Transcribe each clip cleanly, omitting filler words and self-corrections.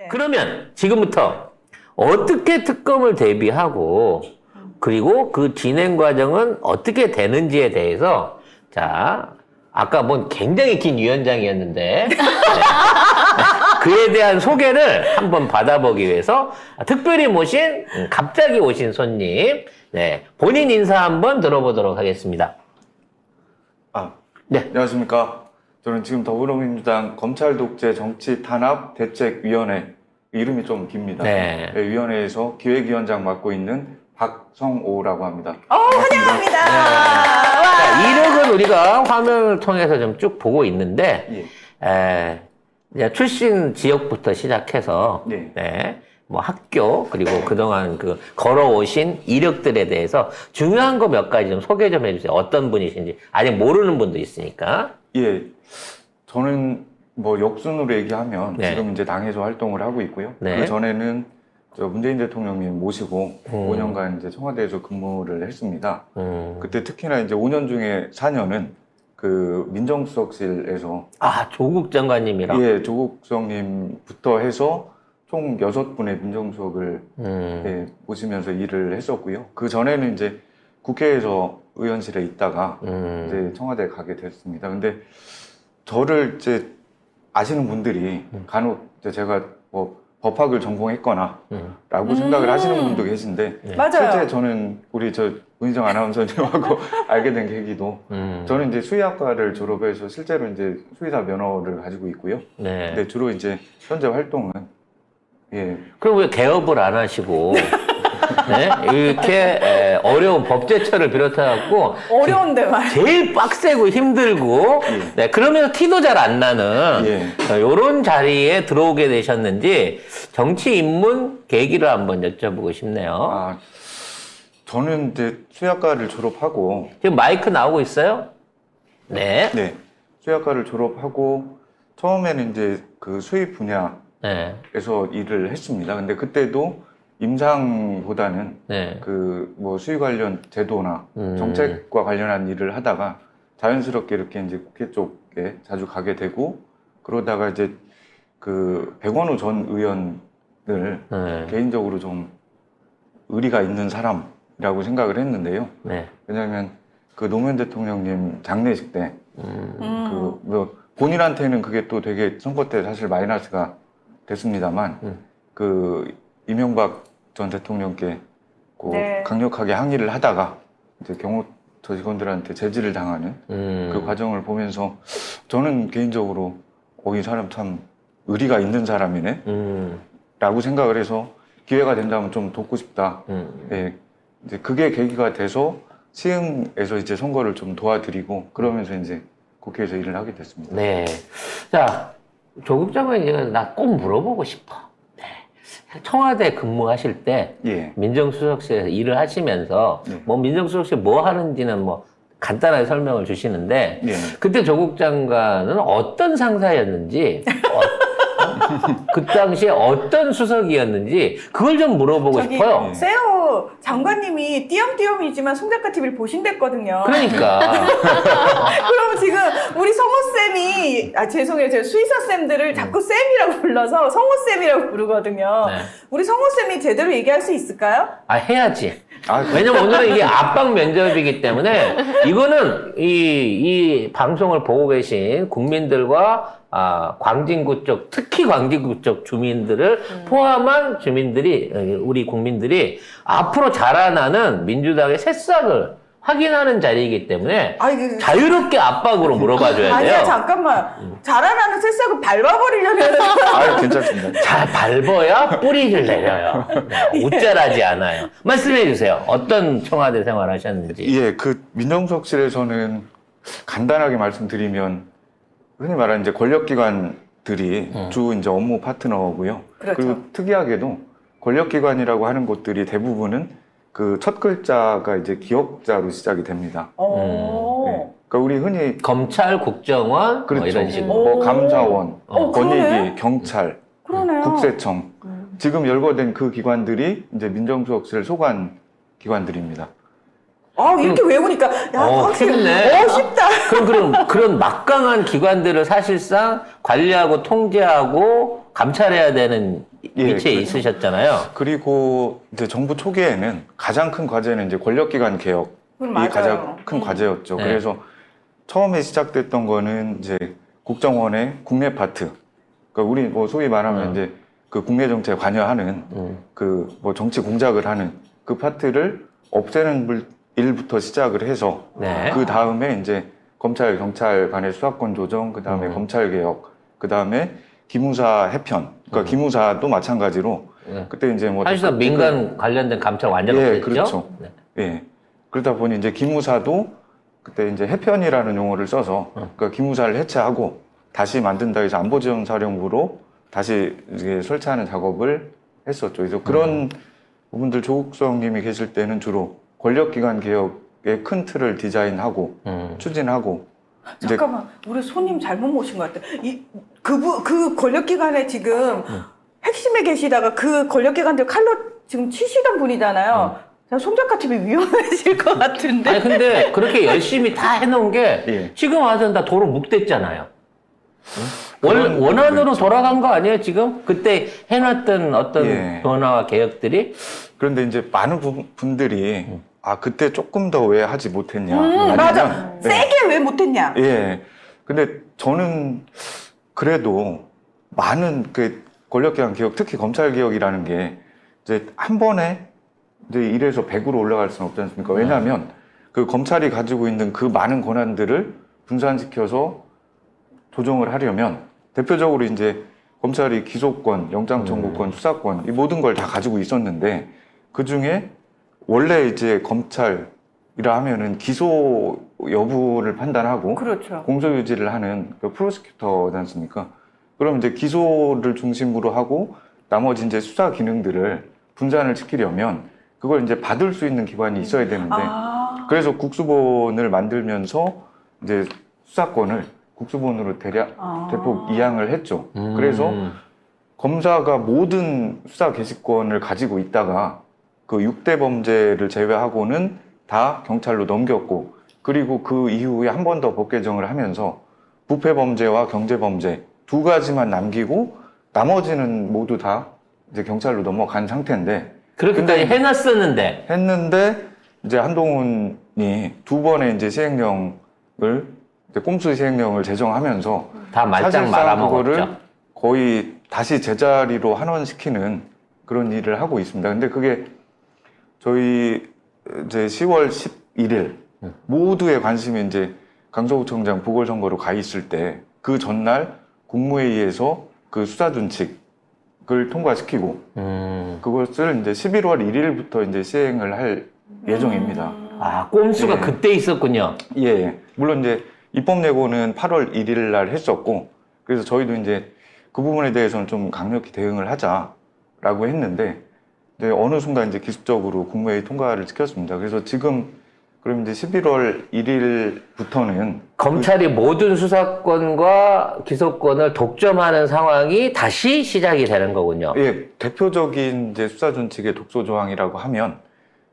그러면 지금부터 어떻게 특검을 대비하고 그리고 그 진행 과정은 어떻게 되는지에 대해서 자 아까 본 굉장히 긴 위원장이었는데 네. 그에 대한 소개를 한번 받아보기 위해서 특별히 모신 갑자기 오신 손님 네, 본인 인사 한번 들어보도록 하겠습니다. 네. 안녕하십니까. 저는 지금 더불어민주당 검찰독재정치탄압대책위원회 이름이 좀 깁니다. 네. 네, 위원회에서 기획위원장 맡고 있는 박성오라고 합니다. 환영합니다. 자, 이력은 우리가 화면을 통해서 좀 쭉 보고 있는데 이제 출신 지역부터 시작해서 네. 네, 뭐 학교 그리고 그동안 그 걸어오신 이력들에 대해서 중요한 거 몇 가지 좀 소개 좀 해주세요. 어떤 분이신지 아직 모르는 분도 있으니까. 예. 저는 뭐 역순으로 얘기하면 네. 지금 이제 당에서 활동을 하고 있고요. 네. 그 전에는 저 문재인 대통령님 모시고 5년간 이제 청와대에서 근무를 했습니다. 그때 특히나 이제 5년 중에 4년은 그 민정수석실에서 조국 장관님이랑 예, 조국성님부터 해서 총 6분의 민정수석을 예, 모시면서 일을 했었고요. 그 전에는 이제 국회에서 의원실에 있다가 이제 청와대에 가게 됐습니다. 근데 저를 이제 아시는 분들이 간혹 이제 제가 뭐 법학을 전공했거나 라고 생각을 하시는 분도 계신데 맞아요. 실제 저는 우리 저 문희정 아나운서님하고 알게 된 계기도 저는 이제 수의학과를 졸업해서 실제로 이제 수의사 면허를 가지고 있고요. 네. 근데 주로 이제 현재 활동은 예. 그럼 왜 개업을 안 하시고 네? 이렇게 어려운 법제처를 비롯해갖고 어려운데 말. 제일 빡세고 힘들고 네, 그러면서 티도 잘 안 나는 이런 자리에 들어오게 되셨는지 정치 입문 계기를 한번 여쭤보고 싶네요. 저는 이제 수의학과를 졸업하고 지금 마이크 나오고 있어요? 네. 네. 수의학과를 졸업하고 처음에는 이제 그 수의 분야에서 일을 했습니다. 근데 그때도 임상보다는 네. 그 뭐 수의 관련 제도나 정책과 관련한 일을 하다가 자연스럽게 이렇게 이제 국회 쪽에 자주 가게 되고 그러다가 이제 그 백원우 전 의원을 개인적으로 좀 의리가 있는 사람이라고 생각을 했는데요. 네. 왜냐하면 그 노무현 대통령님 장례식 때 그 뭐 본인한테는 그게 또 되게 선거 때 사실 마이너스가 됐습니다만 그 이명박 전 대통령께 그 강력하게 항의를 하다가 이제 경호처 직원들한테 제지를 당하는 그 과정을 보면서 저는 개인적으로 이 사람 참 의리가 있는 사람이네 라고 생각을 해서 기회가 된다면 좀 돕고 싶다. 예, 이제 그게 계기가 돼서 시흥에서 이제 선거를 좀 도와드리고 그러면서 이제 국회에서 일을 하게 됐습니다. 네. 자, 조국 장관님 나 꼭 물어보고 싶어. 청와대 근무하실 때 민정수석실에서 일을 하시면서 뭐 민정수석실 뭐 하는지는 뭐 간단하게 설명을 주시는데 그때 조국 장관은 어떤 상사였는지 그 당시에 어떤 수석이었는지 그걸 좀 물어보고 싶어요. 세호 장관님이 띄엄띄엄이지만 송작가 TV를 보신댔거든요. 그러니까. 그럼 지금 우리 성호쌤이 죄송해요. 제가 수의사쌤들을 자꾸 쌤이라고 불러서 성호쌤이라고 부르거든요. 우리 성호쌤이 제대로 얘기할 수 있을까요? 해야지. 왜냐면 오늘은 이게 압박 면접이기 때문에 이거는 이 방송을 보고 계신 국민들과 광진구 쪽, 특히 광진구 쪽 주민들을 포함한 주민들이, 우리 국민들이 앞으로 자라나는 민주당의 새싹을 확인하는 자리이기 때문에 자유롭게 압박으로 물어봐줘야 돼요. 아니야, 잠깐만. 자라나는 새싹을 밟아버리려면. 괜찮습니다. 잘 밟아야 뿌리를 내려요. 웃잘하지 않아요. 말씀해 주세요. 어떤 청와대 생활 하셨는지. 예, 그 민정수석실에서는 간단하게 말씀드리면 흔히 말하는 이제 권력기관들이 주 이제 업무 파트너고요. 그렇죠. 그리고 특이하게도 권력기관이라고 하는 곳들이 대부분은 그 첫 글자가 이제 기역자로 시작이 됩니다. 네. 그러니까 우리 흔히 검찰, 국정원, 그렇죠. 뭐 이런 식으로. 뭐 감사원, 그러네. 권익위, 경찰, 그러네요. 국세청. 지금 열거된 그 기관들이 이제 민정수석실 소관 기관들입니다. 이렇게 외우니까 쉽네. 쉽다. 그럼 그런 막강한 기관들을 사실상 관리하고 통제하고 감찰해야 되는 예, 위치에 그렇죠. 있으셨잖아요. 그리고 이제 정부 초기에는 가장 큰 과제는 이제 권력기관 개혁이 맞아요. 가장 큰 과제였죠. 네. 그래서 처음에 시작됐던 거는 이제 국정원의 국내 파트, 그러니까 우리 뭐 소위 말하면 이제 그 국내 정치에 관여하는 그 뭐 정치 공작을 하는 그 파트를 없애는 일부터 시작을 해서 네. 그 다음에 이제 검찰 경찰 간의 수사권 조정, 그 다음에 검찰 개혁, 그 다음에 기무사 해편, 그러니까 기무사도 마찬가지로 그때 이제 뭐 사실상 민간 관련된 감찰 완전 예, 없었죠. 그렇죠. 네. 예. 그러다 보니 이제 기무사도 그때 이제 해편이라는 용어를 써서 그러니까 기무사를 해체하고 다시 만든다 해서 안보지원사령부로 다시 이제 설치하는 작업을 했었죠. 그래서 그런 부분들 조국성님이 계실 때는 주로 권력기관 개혁의 큰 틀을 디자인하고 추진하고 이제 잠깐만, 우리 손님 잘못 모신 것 같아. 그 권력기관에 지금 핵심에 계시다가 그 권력기관들 칼로 지금 치시던 분이잖아요. 손 작가 TV 위험해질 것 같은데. 아니 근데 그렇게 열심히 다 해놓은 게 예. 지금 와서는 다 도로 묵됐잖아요. 그런 원안으로 부분도 있죠. 돌아간 거 아니에요 지금? 그때 해놨던 어떤 예. 변화와 개혁들이? 그런데 이제 많은 분들이 아 그때 조금 더 왜 하지 못했냐. 맞아. 아니면, 네. 세게 왜 못했냐. 예. 근데 저는 그래도 많은 그 권력기관 개혁, 특히 검찰 개혁이라는 게 이제 한 번에 이제 1에서 100으로 올라갈 수는 없지 않습니까? 왜냐하면 그 검찰이 가지고 있는 그 많은 권한들을 분산시켜서 조정을 하려면 대표적으로 이제 검찰이 기소권, 영장청구권, 수사권 이 모든 걸 다 가지고 있었는데 그 중에 원래 이제 검찰이라 하면은 기소 여부를 판단하고 그렇죠. 공소유지를 하는 그 프로시큐터지 않습니까? 그럼 이제 기소를 중심으로 하고 나머지 이제 수사 기능들을 분산을 시키려면 그걸 이제 받을 수 있는 기관이 있어야 되는데 그래서 국수본을 만들면서 이제 수사권을 국수본으로 대폭 이양을 했죠. 그래서 검사가 모든 수사 개시권을 가지고 있다가 그 6대 범죄를 제외하고는 다 경찰로 넘겼고 그리고 그 이후에 한 번 더 법 개정을 하면서 부패 범죄와 경제 범죄 두 가지만 남기고 나머지는 모두 다 이제 경찰로 넘어간 상태인데 그렇게까지 해놨었는데 했는데 이제 한동훈이 두 번의 이제 시행령을 이제 꼼수 시행령을 제정하면서 다 말짱 사실상 말아먹었죠. 그거를 거의 다시 제자리로 환원시키는 그런 일을 하고 있습니다. 근데 그게 저희 이제 10월 11일 모두의 관심이 이제 강서구청장 보궐선거로 가 있을 때 그 전날 국무회의에서 그 수사준칙을 통과시키고 그것을 이제 11월 1일부터 이제 시행을 할 예정입니다. 아 꼼수가 예. 그때 있었군요. 예. 물론 이제 입법 예고는 8월 1일 날 했었고 그래서 저희도 이제 그 부분에 대해서는 좀 강력히 대응을 하자라고 했는데 이제 어느 순간 이제 기습적으로 국무회의 통과를 시켰습니다. 그래서 지금 그럼 이제 11월 1일부터는 검찰이 모든 수사권과 기소권을 독점하는 상황이 다시 시작이 되는 거군요. 예, 대표적인 이제 수사준칙의 독소 조항이라고 하면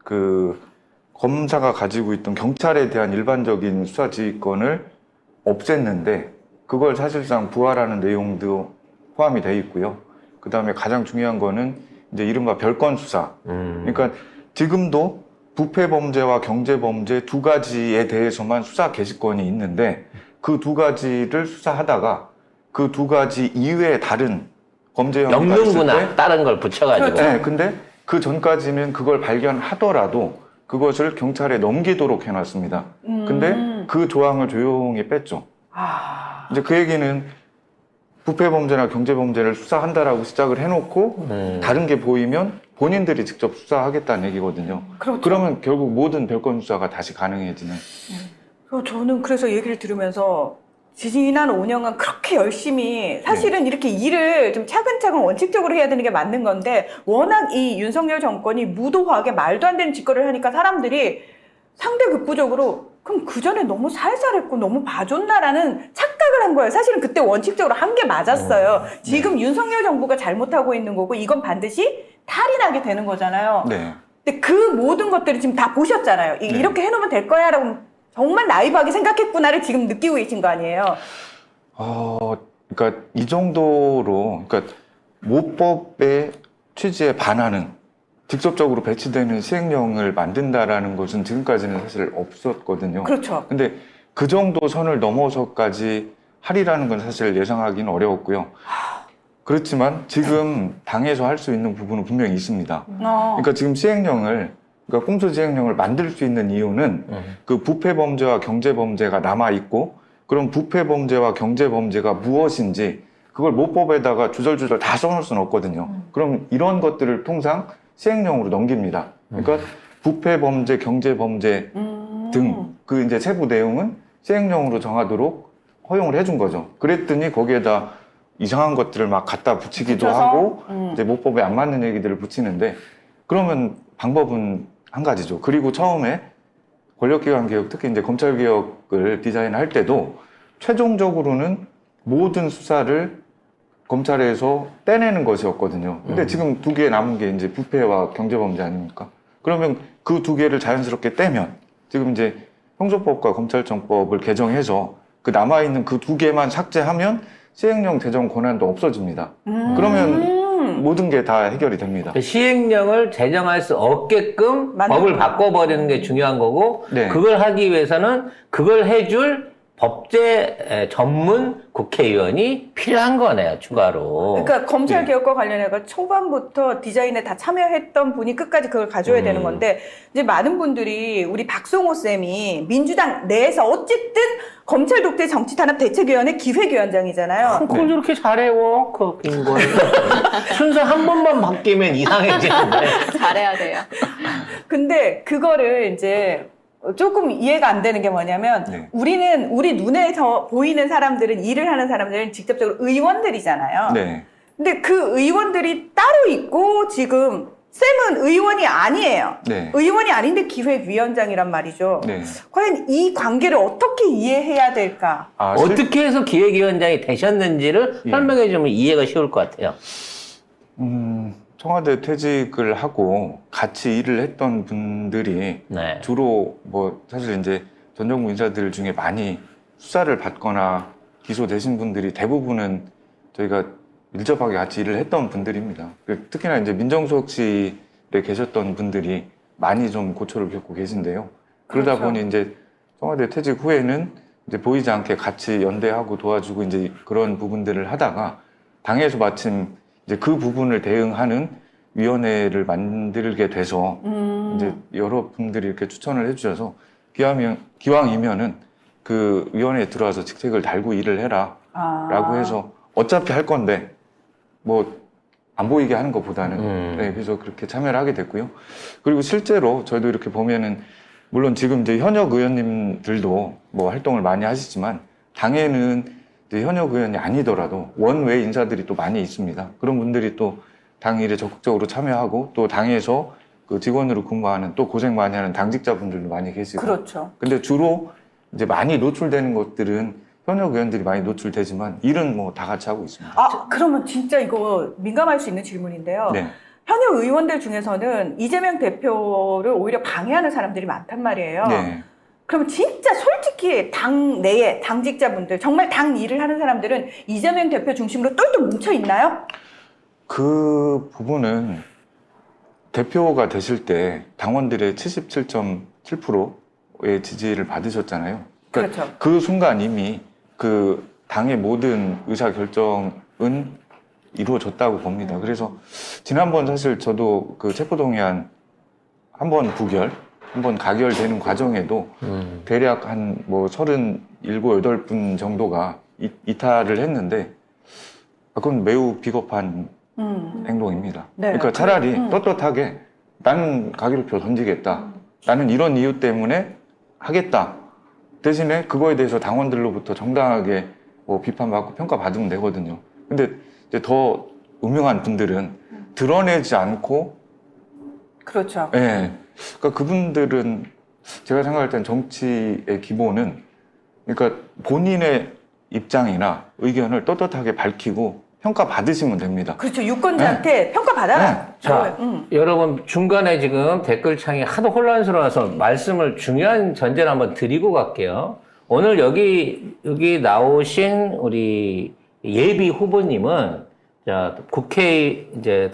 그 검사가 가지고 있던 경찰에 대한 일반적인 수사 지휘권을 없앴는데 그걸 사실상 부활하는 내용도 포함이 돼 있고요. 그 다음에 가장 중요한 거는 이제 이른바 별건 수사. 그러니까 지금도 부패 범죄와 경제 범죄 두 가지에 대해서만 수사 개시권이 있는데 그 두 가지를 수사하다가 그 두 가지 이외에 다른 범죄 혐의가 있을 엮는구나. 때 다른 걸 붙여가지고. 네, 근데 그 전까지는 그걸 발견하더라도 그것을 경찰에 넘기도록 해놨습니다. 근데 그 조항을 조용히 뺐죠. 이제 그 얘기는 부패 범죄나 경제 범죄를 수사한다라고 시작을 해놓고 다른 게 보이면 본인들이 직접 수사하겠다는 얘기거든요. 그렇죠. 그러면 결국 모든 별건 수사가 다시 가능해지는. 저는 그래서 얘기를 들으면서 지난 5년간 그렇게 열심히 사실은 이렇게 일을 좀 차근차근 원칙적으로 해야 되는 게 맞는 건데 워낙 이 윤석열 정권이 무도하게 말도 안 되는 짓거리를 하니까 사람들이 상대 극부적으로 그럼 그 전에 너무 살살했고 너무 봐줬나라는 착각을 한 거예요. 사실은 그때 원칙적으로 한 게 맞았어요. 지금 윤석열 정부가 잘못하고 있는 거고 이건 반드시 탈이 나게 되는 거잖아요. 네. 근데 그 모든 것들을 지금 다 보셨잖아요. 이렇게 해놓으면 될 거야 라고 정말 나이브하게 생각했구나를 지금 느끼고 계신 거 아니에요? 그러니까 이 정도로, 그러니까 모법의 취지에 반하는 직접적으로 배치되는 시행령을 만든다라는 것은 지금까지는 사실 없었거든요. 그렇죠. 근데 그 정도 선을 넘어서까지 하리라는 건 사실 예상하기는 어려웠고요. 그렇지만 지금 당에서 할 수 있는 부분은 분명히 있습니다. 그러니까 지금 그러니까 꼼수 시행령을 만들 수 있는 이유는 그 부패 범죄와 경제 범죄가 남아 있고, 그럼 부패 범죄와 경제 범죄가 무엇인지 그걸 모법에다가 주절주절 다 써놓을 수는 없거든요. 그럼 이런 것들을 통상 시행령으로 넘깁니다. 그러니까 부패 범죄, 경제 범죄 등 그 이제 세부 내용은 시행령으로 정하도록 허용을 해준 거죠. 그랬더니 거기에다 이상한 것들을 막 갖다 붙이기도 붙여서? 하고 이제 모법에 안 맞는 얘기들을 붙이는데, 그러면 방법은 한 가지죠. 그리고 처음에 권력기관 개혁, 특히 이제 검찰 개혁을 디자인할 때도 최종적으로는 모든 수사를 검찰에서 떼내는 것이었거든요. 근데 지금 두 개 남은 게 이제 부패와 경제범죄 아닙니까? 그러면 그 두 개를 자연스럽게 떼면 지금 이제 형소법과 검찰청법을 개정해서 그 남아있는 그 두 개만 삭제하면 시행령 제정 권한도 없어집니다. 그러면 모든 게 다 해결이 됩니다. 시행령을 제정할 수 없게끔 만들고. 법을 바꿔버리는 게 중요한 거고, 네. 그걸 하기 위해서는 그걸 해줄 법제 전문 국회의원이 필요한 거네요, 추가로. 그러니까 검찰 네. 개혁과 관련해서 초반부터 디자인에 다 참여했던 분이 끝까지 그걸 가져야 되는 건데, 이제 많은 분들이 우리 박성호 쌤이 민주당 내에서 어쨌든 검찰 독재 정치 탄압 대책위원회 기획위원장이잖아요. 그걸 저렇게 잘해, 워크인 걸. 순서 한 번만 바뀌면 이상해지는데. 잘해야 돼요. 근데 그거를 이제 조금 이해가 안 되는 게 뭐냐면, 네. 우리 눈에 보이는 사람들은, 일을 하는 사람들은 직접적으로 의원들이잖아요. 네. 근데 그 의원들이 따로 있고, 지금 쌤은 의원이 아니에요. 네. 의원이 아닌데 기획위원장이란 말이죠. 네. 과연 이 관계를 어떻게 이해해야 될까? 아, 어떻게 해서 기획위원장이 되셨는지를 예. 설명해 주면 이해가 쉬울 것 같아요. 청와대 퇴직을 하고 같이 일을 했던 분들이 네. 주로 뭐 사실 이제 전 정부 인사들 중에 많이 수사를 받거나 기소되신 분들이 대부분은 저희가 밀접하게 같이 일을 했던 분들입니다. 특히나 이제 민정수석실에 계셨던 분들이 많이 좀 고초를 겪고 계신데요. 그러다 그렇죠. 보니 이제 청와대 퇴직 후에는 이제 보이지 않게 같이 연대하고 도와주고 이제 그런 부분들을 하다가 당에서 마침 이제 그 부분을 대응하는 위원회를 만들게 돼서 이제 여러 분들이 이렇게 추천을 해주셔서 기왕이면은 그 위원회에 들어와서 직책을 달고 일을 해라라고 해서 어차피 할 건데 뭐 안 보이게 하는 것보다는 네, 그래서 그렇게 참여를 하게 됐고요. 그리고 실제로 저희도 이렇게 보면은 물론 지금 이제 현역 의원님들도 뭐 활동을 많이 하시지만 당에는 이제 현역 의원이 아니더라도 원외 인사들이 또 많이 있습니다. 그런 분들이 또 당 일에 적극적으로 참여하고 또 당에서 그 직원으로 근무하는 또 고생 많이 하는 당직자분들도 많이 계시고. 그렇죠. 근데 주로 이제 많이 노출되는 것들은 현역 의원들이 많이 노출되지만 일은 뭐 다 같이 하고 있습니다. 아, 그러면 진짜 이거 민감할 수 있는 질문인데요. 네. 현역 의원들 중에서는 이재명 대표를 오히려 방해하는 사람들이 많단 말이에요. 네. 그러면 진짜 솔직히 당 내에 당직자분들, 정말 당 일을 하는 사람들은 이재명 대표 중심으로 똘똘 뭉쳐 있나요? 그 부분은 대표가 되실 때 당원들의 77.7%의 지지를 받으셨잖아요. 그렇죠. 그 순간 이미 그 당의 모든 의사 결정은 이루어졌다고 봅니다. 그래서 지난번 사실 저도 그 체포동의안 한 번 부결, 한 번 가결되는 과정에도 대략 한 뭐 37, 8분 정도가 이탈을 했는데 그건 매우 비겁한 행동입니다. 네. 그러니까 차라리 떳떳하게 나는 가결표 던지겠다. 나는 이런 이유 때문에 하겠다. 대신에 그거에 대해서 당원들로부터 정당하게 뭐 비판받고 평가받으면 되거든요. 근데 이제 더 음흉한 분들은 드러내지 않고 그렇죠. 예. 그러니까 그분들은 제가 생각할 땐 정치의 기본은 그러니까 본인의 입장이나 의견을 떳떳하게 밝히고 평가받으시면 됩니다. 그렇죠. 유권자한테 평가받아라. 네. 자, 여러분 중간에 지금 댓글창이 하도 혼란스러워서 말씀을 중요한 전제를 한번 드리고 갈게요. 오늘 여기 나오신 우리 예비 후보님은 자, 국회 이제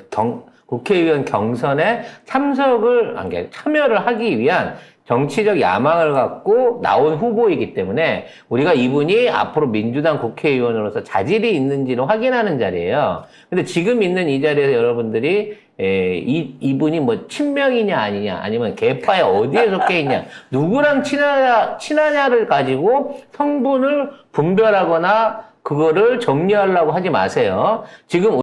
국회의원 경선에 참여를 하기 위한 정치적 야망을 갖고 나온 후보이기 때문에 우리가 이분이 앞으로 민주당 국회의원으로서 자질이 있는지를 확인하는 자리예요. 근데 지금 있는 이 자리에서 여러분들이 이분이 뭐 친명이냐 아니냐 아니면 계파에 어디에 속해 있냐 누구랑 친하냐를 가지고 성분을 분별하거나 그거를 정리하려고 하지 마세요. 지금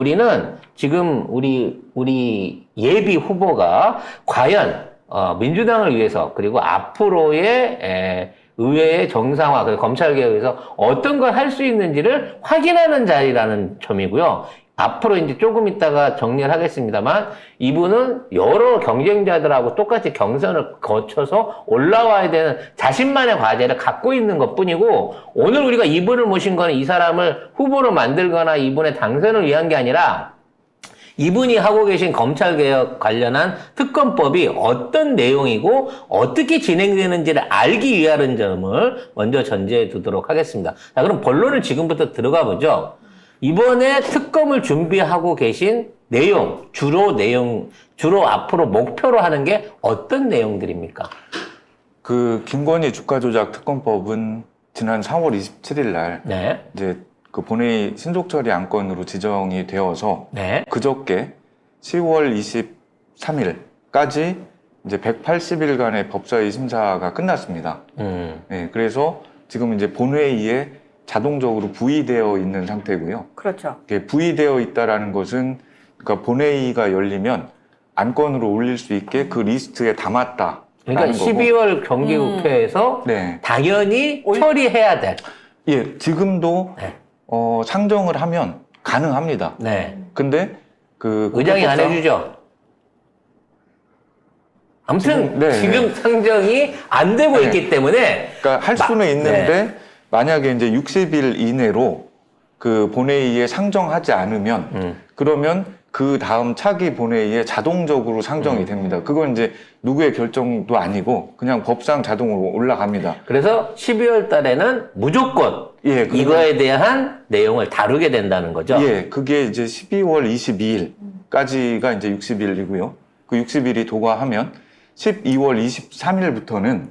우리 예비 후보가 과연 민주당을 위해서 그리고 앞으로의 의회의 정상화, 그리고 검찰개혁을 위해서 어떤 걸 할 수 있는지를 확인하는 자리라는 점이고요. 앞으로 이제 조금 있다가 정리를 하겠습니다만 이분은 여러 경쟁자들하고 똑같이 경선을 거쳐서 올라와야 되는 자신만의 과제를 갖고 있는 것뿐이고 오늘 우리가 이분을 모신 거는 이 사람을 후보로 만들거나 이분의 당선을 위한 게 아니라 이분이 하고 계신 검찰개혁 관련한 특검법이 어떤 내용이고 어떻게 진행되는지를 알기 위하는 점을 먼저 전제해 두도록 하겠습니다. 자, 그럼 본론을 지금부터 들어가 보죠. 이번에 특검을 준비하고 계신 주로 앞으로 목표로 하는 게 어떤 내용들입니까? 그 김건희 주가 조작 특검법은 지난 4월 27일 날 네. 이제 그 본회의 신속 처리 안건으로 지정이 되어서 네. 그저께 10월 23일까지 이제 180일간의 법사위 심사가 끝났습니다. 네, 그래서 지금 이제 본회의에 자동적으로 부의되어 있는 상태고요. 그렇죠. 이게 부의되어 있다라는 것은 그러니까 본회의가 열리면 안건으로 올릴 수 있게 그 리스트에 담았다. 그러니까 12월 정기국회에서 네. 당연히 처리해야 될. 예, 지금도 네. 상정을 하면 가능합니다. 네. 근데 그 의장이 안 해주죠. 아무튼 지금 상정이 안 되고 있기 때문에 그러니까 할 수는 있는데 만약에 이제 60일 이내로 그 본회의에 상정하지 않으면 그러면 그 다음 차기 본회의에 자동적으로 상정이 됩니다. 그건 이제 누구의 결정도 아니고 그냥 법상 자동으로 올라갑니다. 그래서 12월 달에는 무조건 이거에 대한 내용을 다루게 된다는 거죠. 예, 그게 이제 12월 22일까지가 이제 60일이고요. 그 60일이 도과하면 12월 23일부터는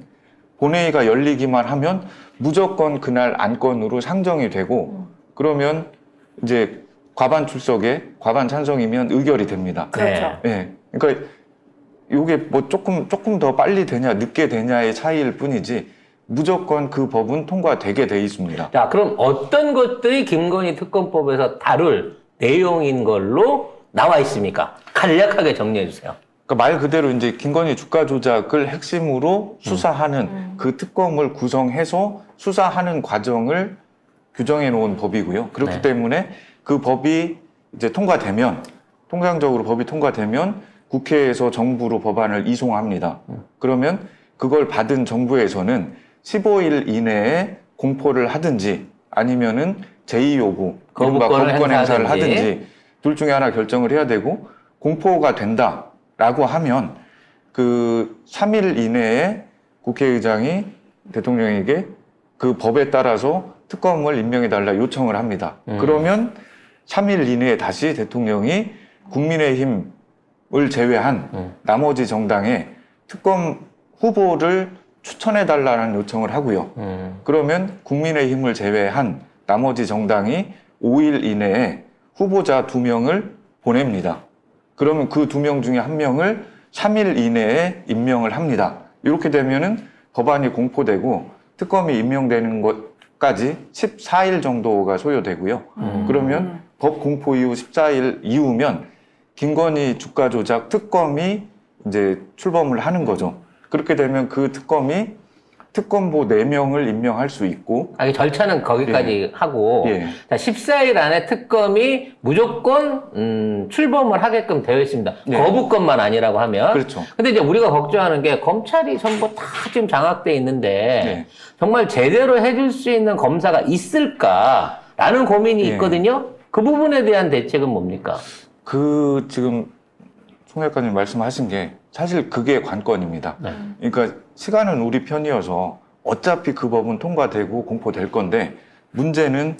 본회의가 열리기만 하면 무조건 그날 안건으로 상정이 되고 그러면 이제 과반 출석에 과반 찬성이면 의결이 됩니다. 그렇죠. 예. 그러니까 요게 뭐 조금 더 빨리 되냐 늦게 되냐의 차이일 뿐이지 무조건 그 법은 통과되게 돼 있습니다. 자, 그럼 어떤 것들이 김건희 특검법에서 다룰 내용인 걸로 나와 있습니까? 간략하게 정리해 주세요. 그러니까 말 그대로 이제 김건희 주가 조작을 핵심으로 수사하는 그 특검을 구성해서 수사하는 과정을 규정해 놓은 법이고요. 그렇기 때문에 그 법이 이제 통과되면 통상적으로 법이 통과되면 국회에서 정부로 법안을 이송합니다. 그러면 그걸 받은 정부에서는 15일 이내에 공포를 하든지 아니면은 제2요구, 거부권 행사를 하든지 둘 중에 하나 결정을 해야 되고 공포가 된다라고 하면 그 3일 이내에 국회의장이 대통령에게 그 법에 따라서 특검을 임명해달라 요청을 합니다. 그러면 3일 이내에 다시 대통령이 국민의힘을 제외한 나머지 정당에 특검 후보를 추천해달라는 요청을 하고요. 그러면 국민의힘을 제외한 나머지 정당이 5일 이내에 후보자 2명을 보냅니다. 그러면 그 2명 중에 1명을 3일 이내에 임명을 합니다. 이렇게 되면은 법안이 공포되고 특검이 임명되는 것까지 14일 정도가 소요되고요. 그러면 법 공포 이후 14일 이후면 김건희 주가 조작 특검이 이제 출범을 하는 거죠. 그렇게 되면 그 특검이 특검보 4명을 임명할 수 있고. 절차는 거기까지 하고. 자, 14일 안에 특검이 무조건, 출범을 하게끔 되어 있습니다. 거부권만 아니라고 하면. 그렇죠. 근데 이제 우리가 걱정하는 게 검찰이 전부 다 지금 장악돼 있는데, 정말 제대로 해줄 수 있는 검사가 있을까라는 고민이 있거든요. 그 부분에 대한 대책은 뭡니까? 지금 송 작가님 말씀하신 게 사실 그게 관건입니다. 그러니까 시간은 우리 편이어서 어차피 그 법은 통과되고 공포될 건데 문제는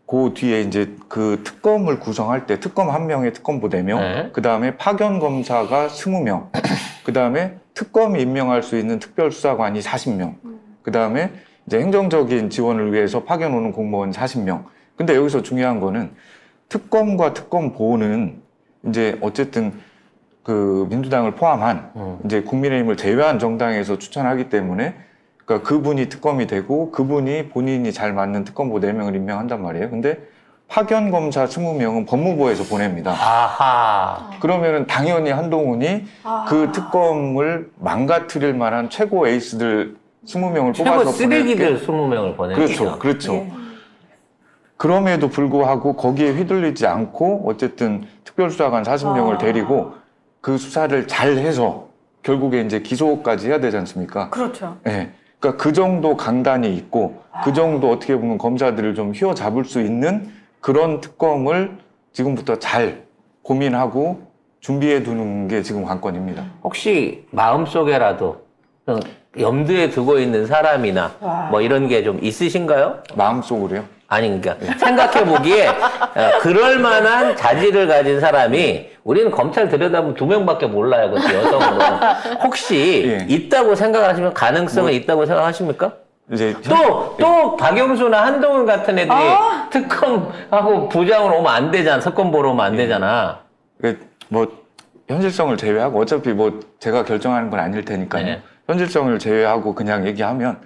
그 뒤에 이제 그 특검을 구성할 때 특검 1명에 특검보 4명, 네. 그 다음에 파견 검사가 20명, 그 다음에 특검이 임명할 수 있는 특별수사관이 40명, 그 다음에 이제 행정적인 지원을 위해서 파견 오는 공무원 40명. 근데 여기서 중요한 거는 특검과 특검보는 이제 어쨌든 그 민주당을 포함한 이제 국민의힘을 제외한 정당에서 추천하기 때문에 그러니까 그분이 특검이 되고 그분이 본인이 잘 맞는 특검보 4명을 임명한단 말이에요. 근데 파견 검사 20명은 법무부에서 보냅니다. 아하. 그러면은 당연히 한동훈이 그 특검을 망가뜨릴 만한 최고 에이스들 20명을 최고 뽑아서 쓰레기들 20명을 보내는 그렇죠. 거죠. 그렇죠. 예. 그럼에도 불구하고 거기에 휘둘리지 않고 어쨌든 특별수사관 40명을 데리고 그 수사를 잘 해서 결국에 이제 기소까지 해야 되지 않습니까? 그렇죠. 예. 그러니까 그 정도 강단이 있고 그 정도 어떻게 보면 검사들을 좀 휘어잡을 수 있는 그런 특검을 지금부터 잘 고민하고 준비해 두는 게 지금 관건입니다. 혹시 마음속에라도 염두에 두고 있는 사람이나 뭐 이런 게 좀 있으신가요? 마음속으로요. 아니, 그러니까 생각해 보기에 그럴 만한 자질을 가진 사람이 우리는 검찰 들여다보면 2명밖에 몰라요. 그 여성으로. 혹시 예. 있다고 생각하시면 가능성은 있다고 생각하십니까? 이제 또 박영수나 한동훈 같은 애들이 특검하고 부장으로 오면 안 되잖아. 특검 보러 오면 안 되잖아. 뭐 현실성을 제외하고 어차피 뭐 제가 결정하는 건 아닐 테니까요. 네. 현실성을 제외하고 그냥 얘기하면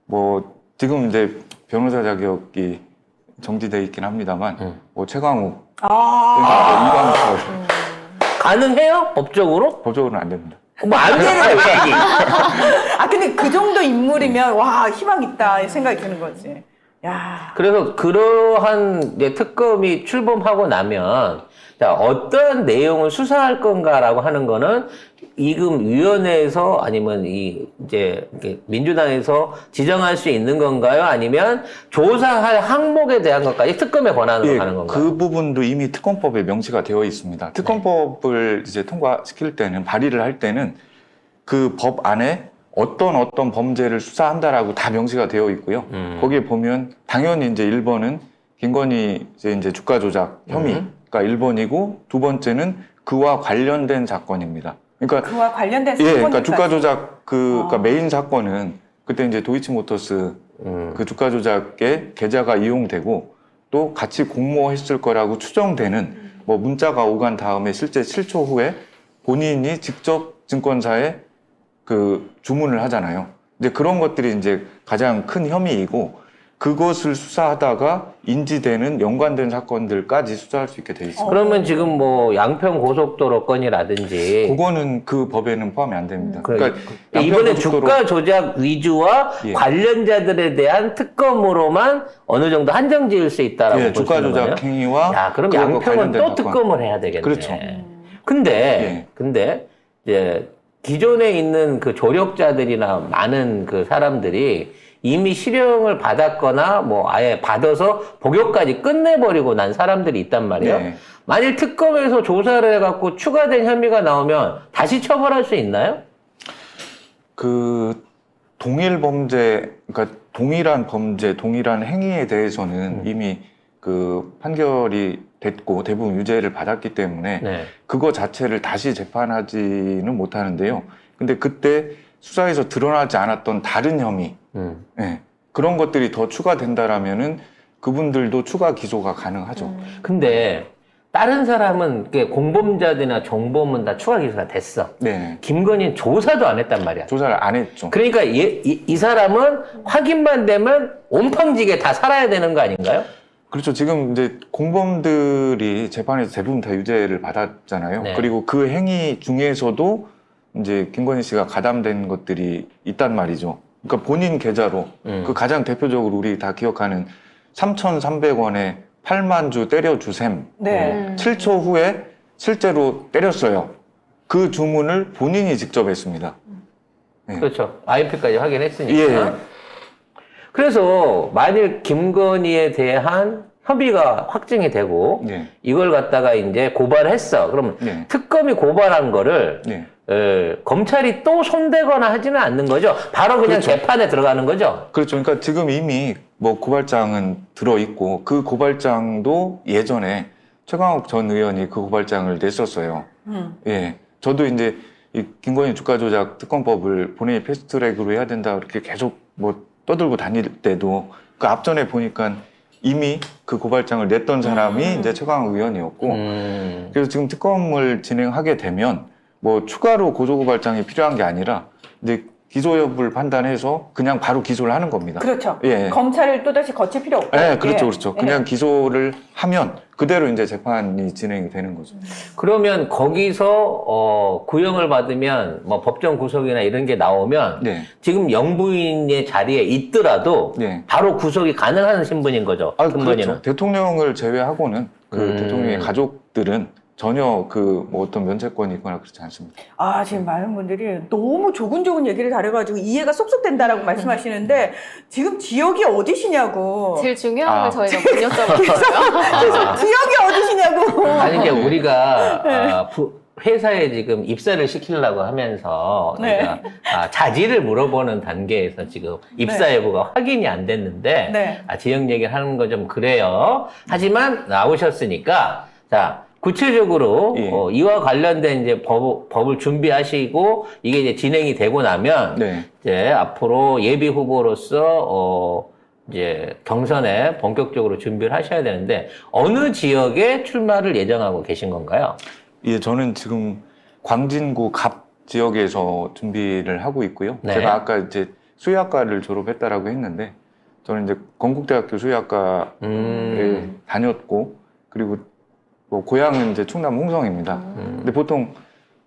뭐 지금 이제 변호사 자격이 정지돼 있긴 합니다만 뭐 최강욱, 이광철 가능해요? 법적으로? 법적으로는 안 됩니다. 뭐 안 되는 얘기. 근데 그 정도 인물이면 와 희망 있다 이 생각이 드는 거지. 야. 그래서 그러한 이제 특검이 출범하고 나면 자, 어떤 내용을 수사할 건가라고 하는 거는 이금 위원회에서 아니면 이제 민주당에서 지정할 수 있는 건가요? 아니면 조사할 항목에 대한 것까지 특검의 권한으로 가는 건가요? 그 부분도 이미 특검법에 명시가 되어 있습니다. 특검법을 이제 통과시킬 때는 발의를 할 때는 그 법 안에 어떤 범죄를 수사한다라고 다 명시가 되어 있고요. 거기에 보면 당연히 이제 1번은 김건희 이제 주가 조작 혐의가 1번이고 두 번째는 그와 관련된 사건입니다. 그러니까 그와 관련된 예, 사건까지. 그러니까 주가 조작 그러니까 메인 사건은 그때 이제 도이치모터스 그 주가 조작에 계좌가 이용되고 또 같이 공모했을 거라고 추정되는 뭐 문자가 오간 다음에 실제 7초 후에 본인이 직접 증권사에 그 주문을 하잖아요. 이제 그런 것들이 이제 가장 큰 혐의이고 그것을 수사하다가 인지되는 연관된 사건들까지 수사할 수 있게 돼 있습니다. 그러면 지금 뭐 양평 고속도로 건이라든지 그거는 그 법에는 포함이 안 됩니다. 그러니까 이번에 양평고속도로- 주가 조작 위주와 예. 관련자들에 대한 특검으로만 어느 정도 한정 지을 수 있다라고 예, 볼 주가 수 있는 거네요? 조작 행위와 야, 그럼 그거와 양평은 관련된 또 사건. 특검을 해야 되겠네. 그렇죠. 근데 이제 기존에 있는 그 조력자들이나 많은 그 사람들이 이미 실형을 받았거나 뭐 아예 받아서 복역까지 끝내버리고 난 사람들이 있단 말이에요. 네. 만일 특검에서 조사를 해갖고 추가된 혐의가 나오면 다시 처벌할 수 있나요? 그 동일 범죄, 그러니까 동일한 범죄, 동일한 행위에 대해서는 이미 그 판결이 됐고 대부분 유죄를 받았기 때문에 네. 그거 자체를 다시 재판하지는 못하는데요. 근데 그때 수사에서 드러나지 않았던 다른 혐의, 예, 그런 것들이 더 추가된다라면은 그분들도 추가 기소가 가능하죠. 근데 다른 사람은 이게 공범자들이나 정범은 다 추가 기소가 됐어. 네. 김건희는 조사도 안 했단 말이야. 조사를 안 했죠. 그러니까 이 사람은 확인만 되면 온팡지게 다 살아야 되는 거 아닌가요? 그렇죠. 지금 이제 공범들이 재판에서 대부분 다 유죄를 받았잖아요. 네. 그리고 그 행위 중에서도 이제 김건희 씨가 가담된 것들이 있단 말이죠. 그러니까 본인 계좌로 그 가장 대표적으로 우리 다 기억하는 3,300원에 8만 주 때려주셈. 네. 7초 후에 실제로 때렸어요. 그 주문을 본인이 직접 했습니다. 네. 그렇죠. IMP까지 확인했으니까. 예. 그래서 만일 김건희에 대한 협의가 확정이 되고 네. 이걸 갖다가 이제 고발했어. 그러면 네. 특검이 고발한 거를 네. 검찰이 또 손대거나 하지는 않는 거죠. 바로 그냥 그렇죠. 재판에 들어가는 거죠. 그렇죠. 그러니까 지금 이미 뭐 고발장은 들어있고 그 고발장도 예전에 최강욱 전 의원이 그 고발장을 냈었어요. 예. 저도 이제 이 김건희 주가 조작 특검법을 본회의 패스트트랙으로 해야 된다 이렇게 계속 뭐 떠들고 다닐 때도 그 앞전에 보니까 이미 그 고발장을 냈던 사람이 이제 최강욱 의원이었고 그래서 지금 특검을 진행하게 되면 뭐 추가로 고소고발장이 필요한 게 아니라 이제 기소 여부를 판단해서 그냥 바로 기소를 하는 겁니다. 그렇죠. 예. 검찰을 또다시 거칠 필요 없고. 네, 그렇죠, 예. 그렇죠. 그냥 기소를 하면 그대로 이제 재판이 진행이 되는 거죠. 그러면 거기서 구형을 받으면 뭐 법정 구속이나 이런 게 나오면 네. 지금 영부인의 자리에 있더라도 네. 바로 구속이 가능한 신분인 거죠. 김건희는. 그렇죠. 대통령을 제외하고는 그 대통령의 가족들은 전혀 그 뭐 어떤 면책권이 있거나 그렇지 않습니다. 아, 지금 많은 분들이 너무 조근조근 얘기를 잘해가지고 이해가 쏙쏙 된다라고 말씀하시는데 지금 지역이 어디시냐고. 제일 중요한 아. 걸 저희가 못 여쭤봤어요. 지역이 어디시냐고. 아니, 이제 우리가 회사에 지금 입사를 시키려고 하면서 네. 우리가 자질을 물어보는 단계에서 지금 입사 여부가 확인이 안 됐는데 네. 지역 얘기를 하는 거 좀 그래요. 하지만 나오셨으니까 자 구체적으로 예. 이와 관련된 이제 법을 준비하시고 이게 이제 진행이 되고 나면 네. 이제 앞으로 예비 후보로서 이제 경선에 본격적으로 준비를 하셔야 되는데 어느 지역에 출마를 예정하고 계신 건가요? 예, 저는 지금 광진구 갑 지역에서 준비를 하고 있고요. 네. 제가 아까 이제 수의학과를 졸업했다라고 했는데 저는 이제 건국대학교 수의학과에 다녔고 그리고 뭐 고향은 이제 충남 홍성입니다. 근데 보통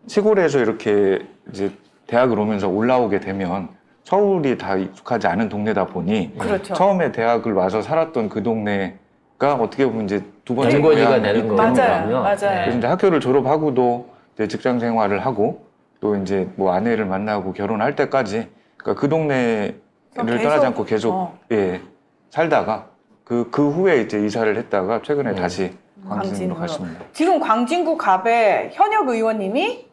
시골에서 이렇게 이제 대학을 오면서 올라오게 되면 서울이 다 익숙하지 않은 동네다 보니 그렇죠. 처음에 대학을 와서 살았던 그 동네가 어떻게 보면 이제 두 번째 연고지가 고향이 되는 되는 거군요. 맞아요. 맞아요. 그래서 이제 학교를 졸업하고도 이제 직장 생활을 하고 또 이제 뭐 아내를 만나고 결혼할 때까지 그러니까 그 동네를 계속, 떠나지 않고 계속 예, 살다가 그 후에 이제 이사를 했다가 최근에 다시 광진으로 갔습니다. 지금 광진구 갑의 현역 의원님이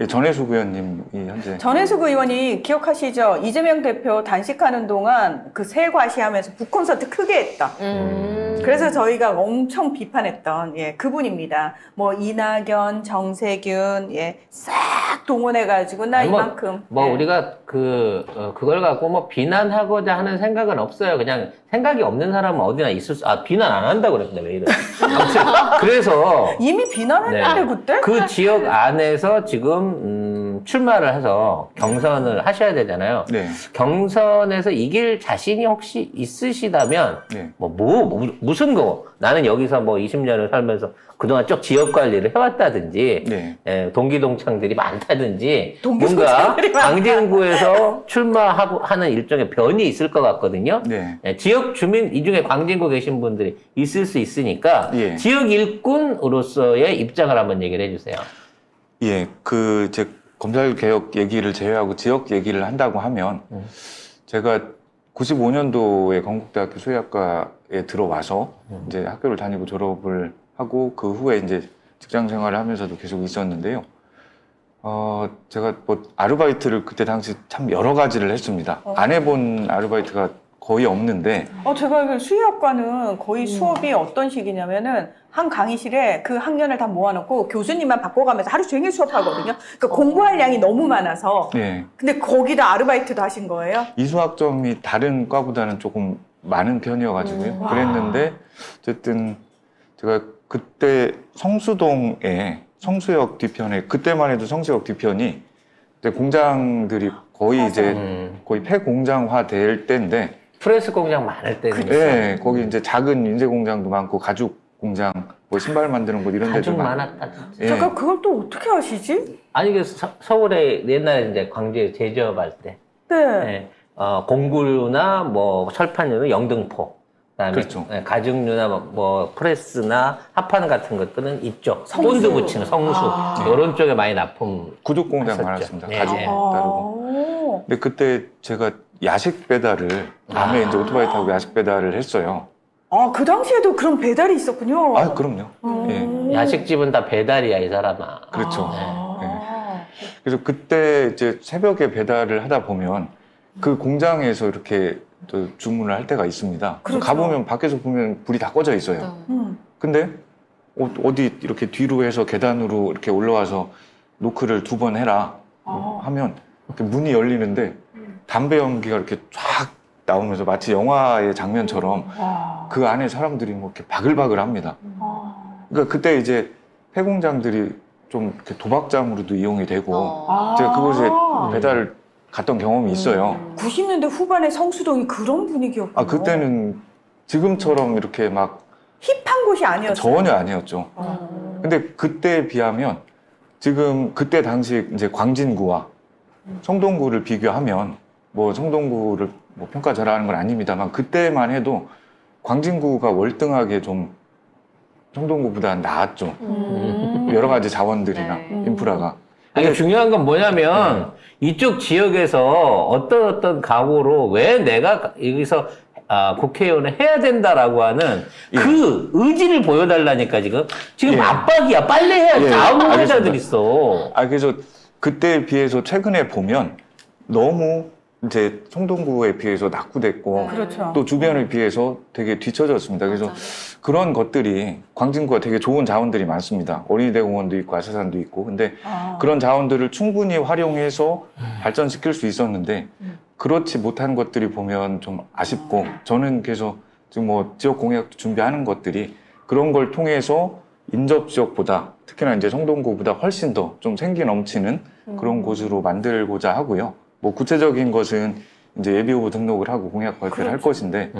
예, 전혜숙 의원님이 현재 전혜숙 의원이 기억하시죠? 이재명 대표 단식하는 동안 그 새 과시하면서 북콘서트 크게 했다. 그래서 저희가 엄청 비판했던 그분입니다. 뭐 이낙연, 정세균 싹 동원해가지고 나 아니, 이만큼. 우리가 그걸 갖고 뭐 비난하고자 하는 생각은 없어요. 그냥 생각이 없는 사람은 어디나 있을 비난 안 한다고 그랬는데 왜 이래. 아무튼 그래서 이미 비난했는데 네. 그때? 그 지역 안에서 지금 출마를 해서 경선을 하셔야 되잖아요. 네. 경선에서 이길 자신이 혹시 있으시다면 네. 무슨 거 나는 여기서 뭐 20년을 살면서 그동안 쭉 지역 관리를 해왔다든지 네. 동기동창들이 많다든지 뭔가 동기동창들이 많다. 광진구에서 출마하고 하는 일종의 변이 있을 것 같거든요. 네. 지역 주민 이 중에 광진구 계신 분들이 있을 수 있으니까 예. 지역 일꾼으로서의 입장을 한번 얘기를 해주세요. 예, 그 이제 검찰 개혁 얘기를 제외하고 지역 얘기를 한다고 하면 제가 95년도에 건국대학교 수의학과에 들어와서 이제 학교를 다니고 졸업을 하고 그 후에 이제 직장 생활을 하면서도 계속 있었는데요. 제가 뭐 아르바이트를 그때 당시 참 여러 가지를 했습니다. 안 해본 아르바이트가 거의 없는데. 제가 알기로 수의학과는 거의 수업이 어떤 식이냐면은 한 강의실에 그 학년을 다 모아놓고 교수님만 바꿔가면서 하루 종일 수업하거든요. 그러니까 공부할 양이 너무 많아서. 네. 근데 거기다 아르바이트도 하신 거예요? 이수학점이 다른 과보다는 조금 많은 편이어가지고요. 그랬는데 어쨌든 제가 그때 성수동에 성수역 뒤편에 그때만 해도 성수역 뒤편이 그때 공장들이 거의 이제 거의 폐공장화 될 때인데 프레스 공장 많을 때는 네, 거기 이제 작은 인쇄 공장도 많고 가죽 공장, 뭐 신발 만드는 곳 이런 데도 가죽 많고. 많았다. 예. 잠깐 그걸 또 어떻게 아시지? 아니 그 서울에 옛날에 이제 광주에 제조업할 때 네. 공구류나 뭐 철판류는 영등포, 그다음에 그렇죠. 가죽류나 뭐 프레스나 합판 같은 것들은 이쪽 성수. 본드 붙이는 성수 이런 쪽에 많이 납품. 구죽 공장 했었죠. 많았습니다. 네. 가죽 네. 다르고. 근데 그때 제가 야식 배달을 밤에 이제 오토바이 타고 야식 배달을 했어요. 그 당시에도 그런 배달이 있었군요. 아, 그럼요. 예. 야식집은 다 배달이야 이 사람아. 그렇죠. 그래서 그때 이제 새벽에 배달을 하다 보면 그 공장에서 이렇게 또 주문을 할 때가 있습니다. 그렇죠. 가보면 밖에서 보면 불이 다 꺼져 있어요. 근데 어디 이렇게 뒤로 해서 계단으로 이렇게 올라와서 노크를 2번 해라 하면 이렇게 문이 열리는데 담배 연기가 이렇게 쫙 나오면서 마치 영화의 장면처럼 그 안에 사람들이 뭐 이렇게 바글바글 합니다. 그러니까 그때 이제 폐공장들이 좀 이렇게 도박장으로도 이용이 되고 제가 그곳에 배달을 갔던 경험이 있어요. 90년대 후반에 성수동이 그런 분위기였군요. 아, 그때는 지금처럼 이렇게 막 힙한 곳이 아니었어요. 전혀 아니었죠. 근데 그때에 비하면 지금 그때 당시 이제 광진구와 성동구를 비교하면 뭐 성동구를 뭐 평가 잘하는 건 아닙니다만 그때만 해도 광진구가 월등하게 좀 성동구보다 나았죠. 여러 가지 자원들이나 네. 인프라가. 아니, 중요한 건 뭐냐면 이쪽 지역에서 어떤 각오로 왜 내가 여기서 국회의원을 해야 된다라고 하는 그 의지를 보여달라니까 지금 예. 압박이야. 빨리 해야 예, 다음 알겠습니다. 후보자들 있어. 그래서 그때에 비해서 최근에 보면 너무 이제 성동구에 비해서 낙후됐고 그렇죠. 또 주변에 비해서 되게 뒤처졌습니다. 그래서 그런 것들이 광진구가 되게 좋은 자원들이 많습니다. 어린이대공원도 있고 아사산도 있고. 근데 그런 자원들을 충분히 활용해서 발전시킬 수 있었는데 그렇지 못한 것들이 보면 좀 아쉽고 저는 그래서 지금 뭐 지역 공약도 준비하는 것들이 그런 걸 통해서 인접 지역보다 특히나 이제 성동구보다 훨씬 더 좀 생기 넘치는 그런 곳으로 만들고자 하고요. 뭐 구체적인 것은 이제 예비후보 등록을 하고 공약 발표를 할 것인데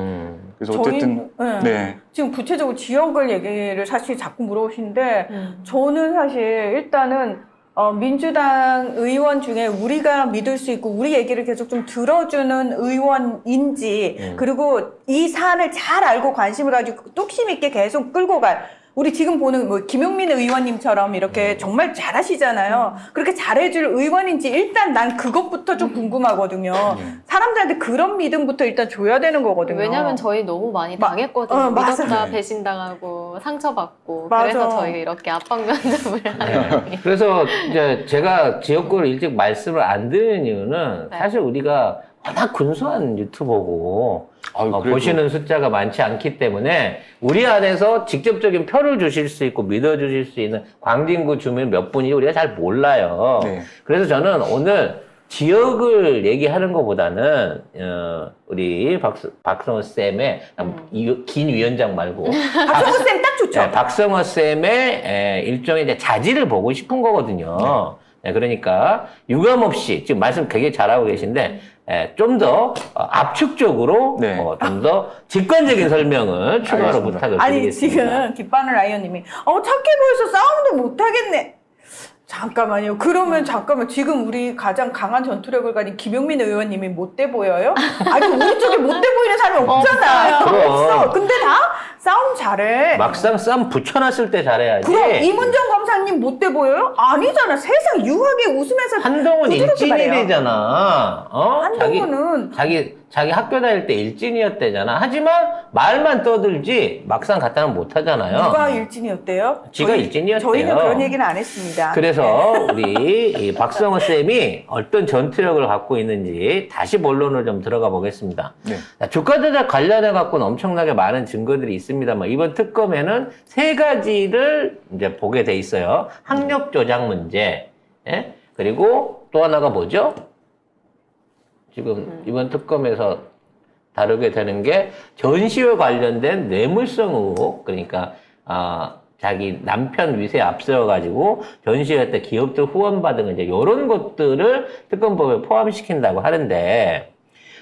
그래서 어쨌든 네. 지금 구체적으로 지역을 얘기를 사실 자꾸 물어보시는데 저는 사실 일단은 민주당 의원 중에 우리가 믿을 수 있고 우리 얘기를 계속 좀 들어주는 의원인지 그리고 이 사안을 잘 알고 관심을 가지고 뚝심 있게 계속 끌고 갈 우리 지금 보는 뭐 김용민 의원님처럼 이렇게 정말 잘하시잖아요. 그렇게 잘해줄 의원인지 일단 난 그것부터 좀 궁금하거든요. 사람들한테 그런 믿음부터 일단 줘야 되는 거거든요. 왜냐면 저희 너무 많이 당했거든요. 맞아요. 구독자 네. 배신당하고 상처받고 맞아. 그래서 저희가 이렇게 압박 면접을 하는 네. 그래서 이제 제가 지역구를 일찍 말씀을 안 드리는 이유는 네. 사실 우리가 워낙 근소한 유튜버고 그래도- 보시는 숫자가 많지 않기 때문에 우리 안에서 직접적인 표를 주실 수 있고 믿어주실 수 있는 광진구 주민 몇 분이 우리가 잘 몰라요. 네. 그래서 저는 오늘 지역을 얘기하는 것보다는 우리 박성호 쌤의 긴 위원장 말고 박성호 쌤 딱 좋죠. 네, 박성호 쌤의 일종의 이제 자질을 보고 싶은 거거든요. 네, 그러니까 유감없이 지금 말씀 되게 잘하고 계신데 좀 더 압축적으로 네. 좀 더 직관적인 설명을 추가로 알겠습니다. 부탁을 아니 드리겠습니다. 지금 깃바늘 아이언님이 착해 보여서 싸움도 못하겠네. 잠깐만요. 그러면 잠깐만 지금 우리 가장 강한 전투력을 가진 김용민 의원님이 못돼 보여요? 아니 우리 쪽에 못돼 보이는 사람이 없잖아. 그럼. 없어. 근데 다 싸움 잘해. 막상 쌈 붙여놨을 때 잘해야지. 그럼 이문정 검사님 못돼 보여요? 아니잖아. 세상 유하게 웃으면서 한동훈 부드럽게 말해요. 일진이래잖아. 한동훈은 자기 학교 다닐 때 일진이었대잖아. 하지만 말만 떠들지 막상 갖다는 못하잖아요. 누가 일진이었대요? 지가 일진이었대요. 저희는 그런 얘기는 안 했습니다. 그래서 우리 이 박성호 쌤이 어떤 전투력을 갖고 있는지 다시 본론을 좀 들어가 보겠습니다. 네. 자, 주가 조작 관련해 갖고는 엄청나게 많은 증거들이 있습니다만 이번 특검에는 3가지를 이제 보게 돼 있어요. 학력 조작 문제, 예? 그리고 또 하나가 뭐죠? 지금 이번 특검에서 다루게 되는 게 전시와 관련된 뇌물성 의혹, 그러니까 자기 남편 위세에 앞세워가지고 전시회 때 기업들 후원받은 이제 이런 것들을 특검법에 포함시킨다고 하는데,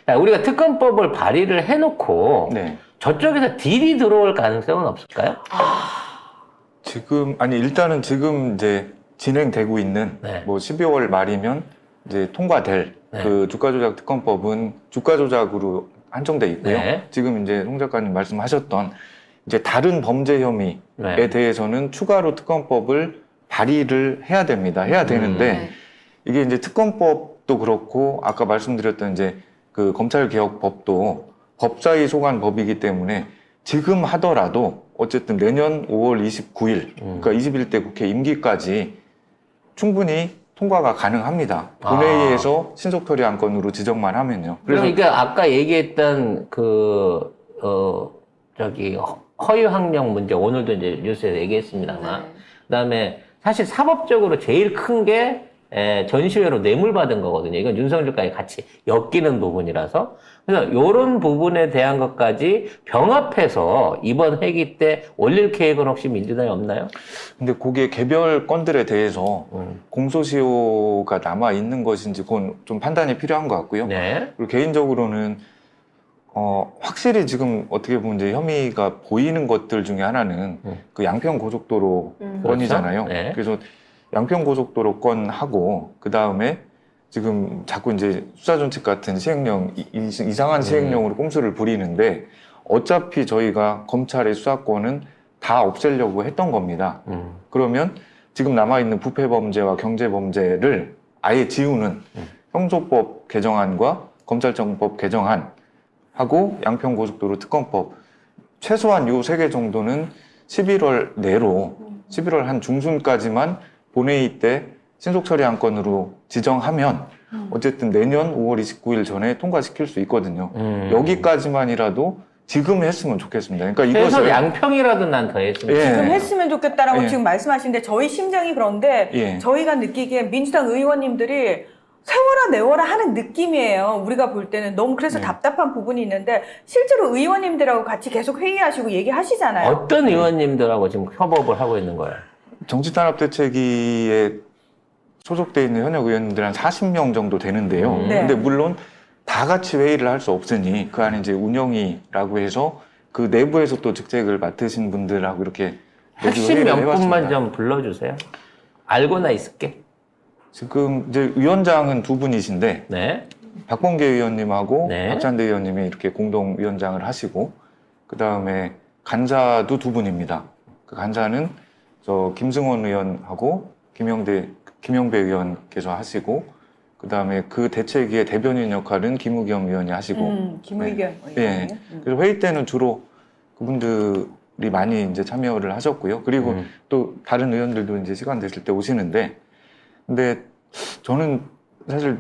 자, 우리가 특검법을 발의를 해놓고 네. 저쪽에서 딜이 들어올 가능성은 없을까요? 일단은 지금 이제 진행되고 있는 네. 뭐 12월 말이면 이제 통과될 네. 그 주가조작 특검법은 주가조작으로 한정돼 있고요. 네. 지금 이제 송 작가님 말씀하셨던 이제 다른 범죄 혐의에 네. 대해서는 추가로 특검법을 발의를 해야 됩니다. 해야 되는데 네. 이게 이제 특검법도 그렇고 아까 말씀드렸던 이제 그 검찰개혁법도 법사위 소관 법이기 때문에 지금 하더라도 어쨌든 내년 5월 29일, 그러니까 21대 국회 임기까지 충분히 통과가 가능합니다. 본회의에서 신속처리 안건으로 지정만 하면요. 그래서 그러니까 아까 얘기했던 허위 학력 문제 오늘도 이제 뉴스에서 얘기했습니다만 네. 그다음에 사실 사법적으로 제일 큰 게 전시회로 뇌물 받은 거거든요. 이건 윤석열까지 같이 엮이는 부분이라서 그래서 이런 부분에 대한 것까지 병합해서 이번 회기 때 올릴 계획은 혹시 민주당이 없나요? 근데 그게 개별 건들에 대해서 공소시효가 남아 있는 것인지 그건 좀 판단이 필요한 것 같고요. 네. 그리고 개인적으로는 확실히 지금 어떻게 보면 이제 혐의가 보이는 것들 중에 하나는 그 양평 고속도로 건이잖아요. 그렇죠? 네. 그래서 양평 고속도로 건하고 그 다음에 지금 자꾸 이제 수사존칙 같은 시행령 이상한 시행령으로 꼼수를 부리는데 어차피 저희가 검찰의 수사권은 다 없애려고 했던 겁니다. 그러면 지금 남아있는 부패범죄와 경제범죄를 아예 지우는 형소법 개정안과 검찰청법 개정안 하고 양평고속도로 특검법 최소한 요 3개 정도는 11월 내로 11월 한 중순까지만 본회의 때 신속처리 안건으로 지정하면 어쨌든 내년 5월 29일 전에 통과시킬 수 있거든요. 여기까지만이라도 지금 했으면 좋겠습니다. 그러니까 그래서 이것을 양평이라도 난 더 했으면 예. 지금 했으면 좋겠다라고 예. 지금 말씀하시는데 저희 심정이 그런데 예. 저희가 느끼기에 민주당 의원님들이 세워라 내워라 하는 느낌이에요. 우리가 볼 때는 너무 그래서 네. 답답한 부분이 있는데 실제로 의원님들하고 같이 계속 회의하시고 얘기하시잖아요. 어떤 의원님들하고 지금 협업을 하고 있는 거예요? 정치탄압대책위에 소속돼 있는 현역 의원님들 한 40명 정도 되는데요. 네. 근데 물론 다 같이 회의를 할 수 없으니 그 안에 이제 운영위라고 해서 그 내부에서 또 직책을 맡으신 분들하고 이렇게 핵심 회의를 명분만 해봤습니다. 좀 불러주세요. 알고나 있을게. 지금 이제 위원장은 두 분이신데 네. 박범계 의원님하고 네. 박찬대 의원님이 이렇게 공동 위원장을 하시고 그 다음에 간사도 두 분입니다. 그 간사는 저 김승원 의원하고 김영배 의원께서 하시고 그 다음에 그 대책위의 대변인 역할은 김우겸 의원이 하시고 김의견 예. 의원님. 그래서 회의 때는 주로 그분들이 많이 이제 참여를 하셨고요. 그리고 또 다른 의원들도 이제 시간 되실 때 오시는데 근데 저는 사실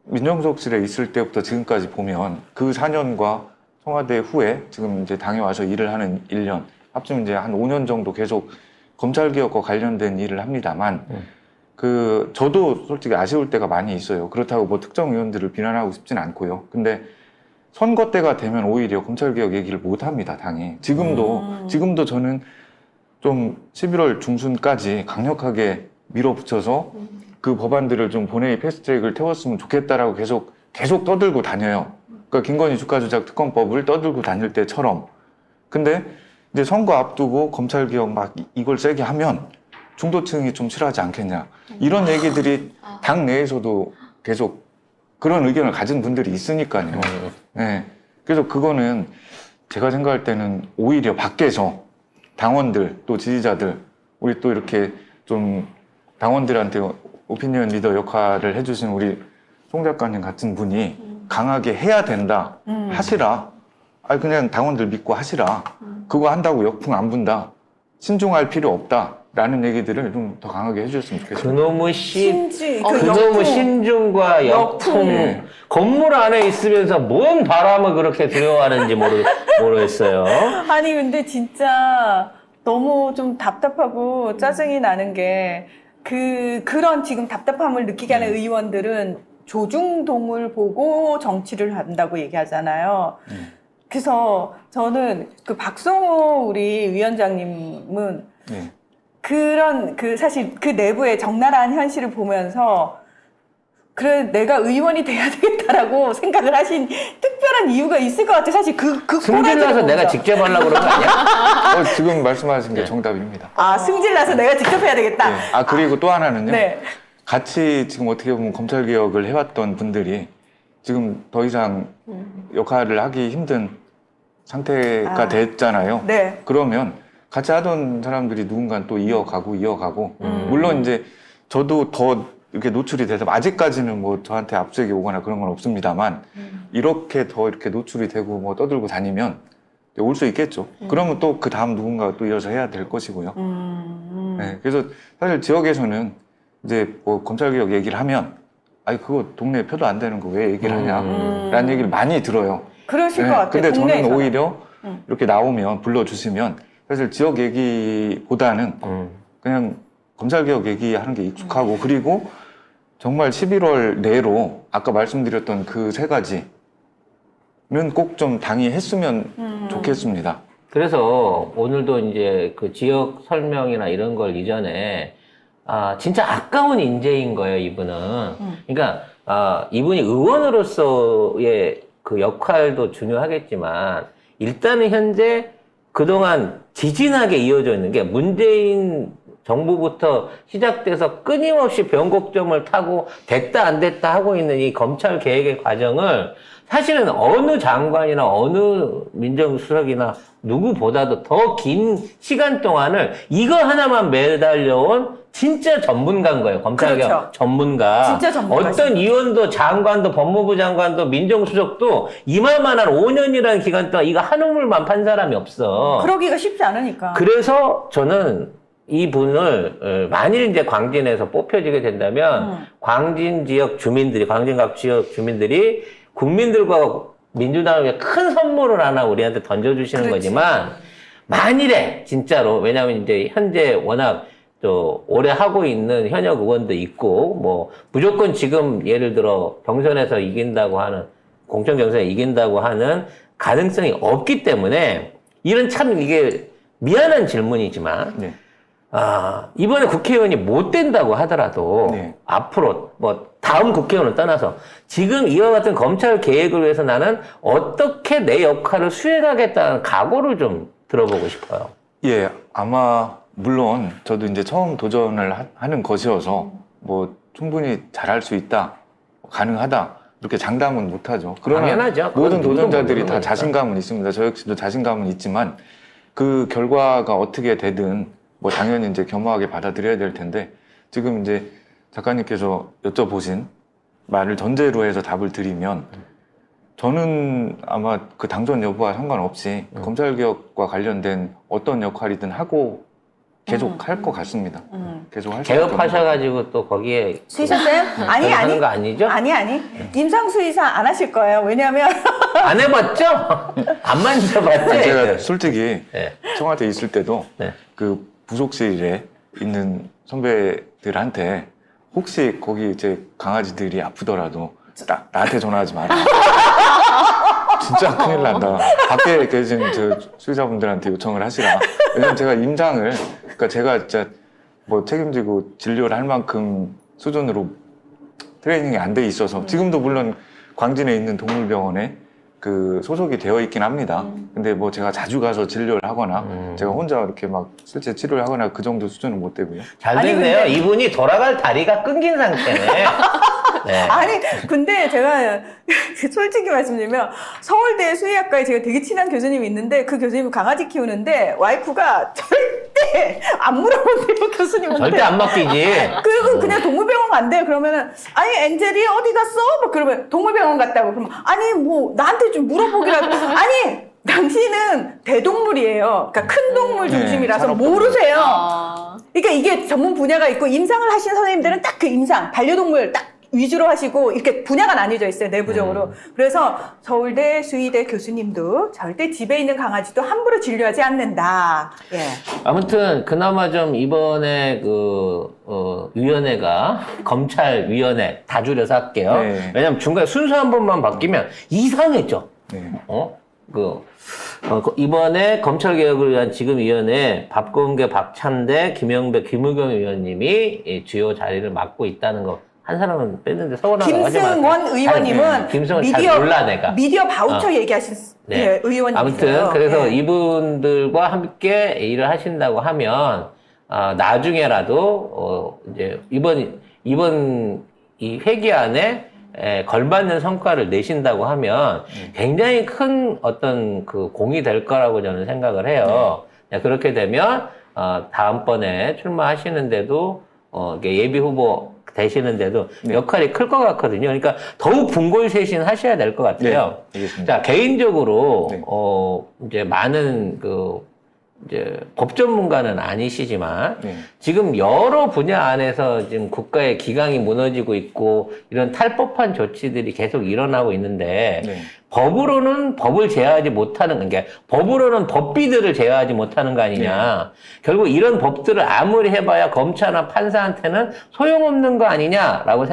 민정수석실에 있을 때부터 지금까지 보면 그 4년과 청와대 후에 지금 이제 당에 와서 일을 하는 1년, 합치면 이제 한 5년 정도 계속 검찰개혁과 관련된 일을 합니다만 저도 솔직히 아쉬울 때가 많이 있어요. 그렇다고 뭐 특정 의원들을 비난하고 싶진 않고요. 근데 선거 때가 되면 오히려 검찰개혁 얘기를 못 합니다, 당이. 지금도 저는 좀 11월 중순까지 강력하게 밀어붙여서 그 법안들을 좀 본회의 패스트트랙을 태웠으면 좋겠다라고 계속 떠들고 다녀요. 그러니까 김건희 주가조작 특검법을 떠들고 다닐 때처럼. 근데 이제 선거 앞두고 검찰개혁 막 이걸 세게 하면 중도층이 좀 싫어하지 않겠냐. 이런 얘기들이 당 내에서도 계속 그런 의견을 가진 분들이 있으니까요. 네. 그래서 그거는 제가 생각할 때는 오히려 밖에서 당원들 또 지지자들 우리 또 이렇게 좀 당원들한테 오피니언 리더 역할을 해주신 우리 송 작가님 같은 분이 강하게 해야 된다. 하시라. 아니 그냥 당원들 믿고 하시라. 그거 한다고 역풍 안 분다. 신중할 필요 없다. 라는 얘기들을 좀 더 강하게 해주셨으면 좋겠습니다. 그놈의 그놈의 역풍. 신중과 역풍. 네. 건물 안에 있으면서 뭔 바람을 그렇게 두려워하는지 모르겠어요. 아니 근데 진짜 너무 좀 답답하고 짜증이 나는 게 그런 지금 답답함을 느끼게 하는 의원들은 조중동을 보고 정치를 한다고 얘기하잖아요. 그래서 저는 그 박성호 우리 위원장님은 네. 사실 그 내부의 적나라한 현실을 보면서 그래 내가 의원이 돼야 되겠다라고 생각을 하신 특별한 이유가 있을 것 같아요. 사실 그 승질나서 내가 직접 하려고 그런 거 아니야? 지금 말씀하신 게 정답입니다. 승질나서 내가 직접 해야 되겠다. 네. 그리고 또 하나는요. 네. 같이 지금 어떻게 보면 검찰개혁을 해왔던 분들이 지금 더 이상 역할을 하기 힘든 상태가 됐잖아요. 네. 그러면 같이 하던 사람들이 누군가 또 이어가고 물론 이제 저도 더 이렇게 노출이 돼서 아직까지는 뭐 저한테 압수수색이 오거나 그런 건 없습니다만 이렇게 더 이렇게 노출이 되고 뭐 떠들고 다니면 올 수 있겠죠. 그러면 또 그 다음 누군가가 또 이어서 해야 될 것이고요. 네, 그래서 사실 지역에서는 이제 뭐 검찰개혁 얘기를 하면 아니 그거 동네에 표도 안 되는 거 왜 얘기를 하냐라는 얘기를 많이 들어요. 그러실 것 같아요. 근데 저는 동네에서는. 오히려 이렇게 나오면 불러주시면 사실 지역 얘기보다는 그냥 검찰개혁 얘기하는 게 익숙하고 그리고 정말 11월 내로 아까 말씀드렸던 그 세 가지는 꼭 좀 당이 했으면 좋겠습니다. 그래서 오늘도 이제 그 지역 설명이나 이런 걸 이전에 진짜 아까운 인재인 거예요, 이분은. 그러니까 이분이 의원으로서의 그 역할도 중요하겠지만 일단은 현재 그동안 지진하게 이어져 있는 게 문재인 정부부터 시작돼서 끊임없이 변곡점을 타고 됐다 안 됐다 하고 있는 이 검찰 개혁의 과정을 사실은 어느 장관이나 어느 민정수석이나 누구보다도 더 긴 시간 동안을 이거 하나만 매달려온 진짜 전문가인 거예요. 검찰개혁 그렇죠. 전문가. 진짜 전문가시죠. 어떤 의원도 장관도 법무부 장관도 민정수석도 이만한 5년이라는 기간 동안 이거 한 우물만 판 사람이 없어. 그러기가 쉽지 않으니까. 그래서 저는 이 분을 만일 이제 광진에서 뽑혀지게 된다면 광진 지역 주민들이 광진갑 지역 주민들이 국민들과 민주당을 위해 큰 선물을 하나 우리한테 던져주시는 그렇지. 거지만 만일에 진짜로 왜냐하면 이제 현재 워낙 또 오래 하고 있는 현역 의원도 있고 뭐 무조건 지금 예를 들어 경선에서 이긴다고 하는 공천 경선에 이긴다고 하는 가능성이 없기 때문에 이런 참 이게 미안한 질문이지만 네. 이번에 국회의원이 못 된다고 하더라도 네. 앞으로 뭐 다음 국회의원을 떠나서 지금 이와 같은 검찰 개혁을 위해서 나는 어떻게 내 역할을 수행하겠다는 각오를 좀 들어보고 싶어요. 예, 아마 물론 저도 이제 처음 도전을 하는 것이어서 뭐 충분히 잘할 수 있다, 가능하다 이렇게 장담은 못하죠. 그러나 당연하죠. 모든 그건 도전자들이 누구도 다 자신감은 있습니다. 저 역시도 자신감은 있지만 그 결과가 어떻게 되든 뭐 당연히 이제 겸허하게 받아들여야 될 텐데 지금 이제 작가님께서 여쭤보신 말을 전제로 해서 답을 드리면 저는 아마 그 당선 여부와 상관없이 검찰개혁과 관련된 어떤 역할이든 하고 계속 할 것 같습니다. 계속 할 개업하셔가지고 또 거기에 수의사쌤? 아니, 하는 아니. 거 아니죠? 아니. 임상수 의사 안 하실 거예요. 왜냐면 안 해봤죠? 안 만져봤지? 제가 솔직히 네. 청와대 있을 때도 네. 그 부속실에 있는 선배들한테 혹시 거기 이제 강아지들이 아프더라도 나한테 전화하지 마라. 진짜 큰일 난다. 밖에 계신 저 수의사분들한테 요청을 하시라. 왜냐면 제가 임상을, 그러니까 제가 진짜 뭐 책임지고 진료를 할 만큼 수준으로 트레이닝이 안 돼 있어서 지금도 물론 광진에 있는 동물병원에 그 소속이 되어 있긴 합니다. 근데 뭐 제가 자주 가서 진료를 하거나 제가 혼자 이렇게 막 실제 치료를 하거나 그 정도 수준은 못 되고요. 잘 아니, 됐네요. 근데- 이분이 돌아갈 다리가 끊긴 상태네. 네. 아니 근데 제가 솔직히 말씀드리면 서울대 수의학과에 제가 되게 친한 교수님이 있는데 그 교수님은 강아지 키우는데 와이프가 절대 안 물어본대요 교수님한테. 절대 안 맡기지. 그리고 그냥 동물병원 간대요. 그러면은 아니 엔젤이 어디 갔어? 막 그러면 동물병원 갔다고. 그러면 아니 뭐 나한테 좀 물어보기라도 아니 당신은 대동물이에요. 그러니까 큰 동물 중심이라서 산업동물. 모르세요. 아, 그러니까 이게 전문 분야가 있고 임상을 하신 선생님들은 딱 그 임상 반려동물 딱 위주로 하시고 이렇게 분야가 나뉘어져 있어요 내부적으로. 그래서 서울대 수의대 교수님도 절대 집에 있는 강아지도 함부로 진료하지 않는다. 예. 아무튼 그나마 좀 이번에 위원회가 검찰위원회 다 줄여서 할게요. 네. 왜냐면 중간에 순서 한 번만 바뀌면 이상해져. 네. 이번에 검찰개혁을 위한 지금 위원회 박범계, 박찬대, 김영배, 김우경 의원님이 주요 자리를 맡고 있다는 거. 한 사람은 뺐는데 서운하다고 하지 마세요. 김승원 의원님은 김승원 잘 몰라 내가. 미디어 바우처 얘기하신 예, 의원님이세요. 아무튼 그래서 예. 이분들과 함께 일을 하신다고 하면 나중에라도 이제 이번 이 회기안에 걸맞는 성과를 내신다고 하면 굉장히 큰 어떤 그 공이 될 거라고 저는 생각을 해요. 그렇게 되면 다음번에 출마하시는데도 이게 예비 후보 되시는데도 역할이 클 것 같거든요. 그러니까 더욱 분골쇄신 하셔야 될 것 같아요. 네, 알겠습니다. 자, 개인적으로 네. 이제 많은 이제 법 전문가는 아니시지만 네. 지금 여러 분야 안에서 지금 국가의 기강이 무너지고 있고 이런 탈법한 조치들이 계속 일어나고 있는데 네. 법으로는 법을 제어하지 못하는 게 법으로는 법비들을 제어하지 못하는 거 아니냐. 결국 이런 법들을 아무리 해봐야 검찰이나 판사한테는 소용없는 거 아니냐라고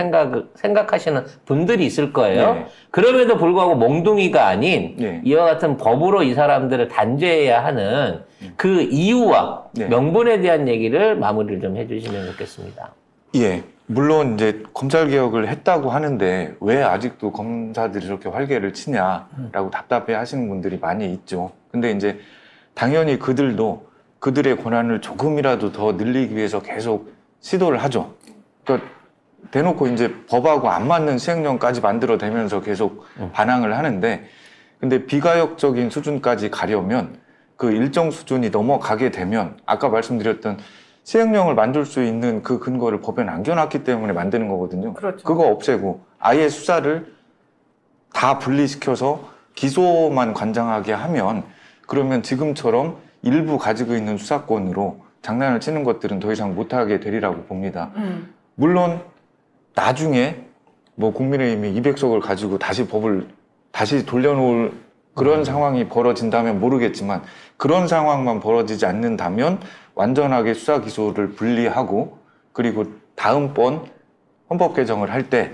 생각하시는 분들이 있을 거예요. 네. 그럼에도 불구하고 몽둥이가 아닌 네. 이와 같은 법으로 이 사람들을 단죄해야 하는 그 이유와 네. 명분에 대한 얘기를 마무리를 좀 해주시면 좋겠습니다. 예. 물론 이제 검찰 개혁을 했다고 하는데 왜 아직도 검사들이 이렇게 활개를 치냐라고 답답해 하시는 분들이 많이 있죠. 근데 이제 당연히 그들도 그들의 권한을 조금이라도 더 늘리기 위해서 계속 시도를 하죠. 그러니까 대놓고 이제 법하고 안 맞는 시행령까지 만들어내면서 계속 반항을 하는데, 근데 비가역적인 수준까지 가려면 그 일정 수준이 넘어가게 되면 아까 말씀드렸던 시행령을 만들 수 있는 그 근거를 법에 남겨놨기 때문에 만드는 거거든요. 그렇죠. 그거 없애고 아예 수사를 다 분리시켜서 기소만 관장하게 하면, 그러면 지금처럼 일부 가지고 있는 수사권으로 장난을 치는 것들은 더 이상 못하게 되리라고 봅니다. 물론 나중에 뭐 국민의힘이 200석을 가지고 다시 법을 다시 돌려놓을 그런 상황이 벌어진다면 모르겠지만, 그런 상황만 벌어지지 않는다면 완전하게 수사 기소를 분리하고, 그리고 다음번 헌법 개정을 할 때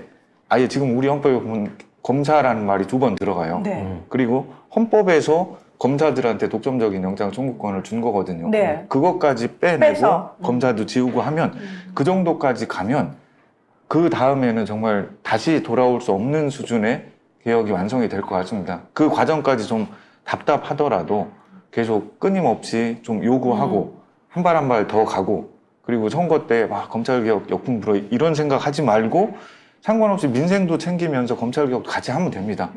아예 지금 우리 헌법에 보면 검사라는 말이 2번 들어가요. 네. 그리고 헌법에서 검사들한테 독점적인 영장 청구권을 준 거거든요. 네. 그것까지 빼내고 빼서. 검사도 지우고 하면 그 정도까지 가면 그 다음에는 정말 다시 돌아올 수 없는 수준의 개혁이 완성이 될 것 같습니다. 그 과정까지 좀 답답하더라도 계속 끊임없이 좀 요구하고 한 발 한 발 더 가고, 그리고 선거 때 막 검찰개혁 역풍 불어 이런 생각 하지 말고 상관없이 민생도 챙기면서 검찰개혁도 같이 하면 됩니다.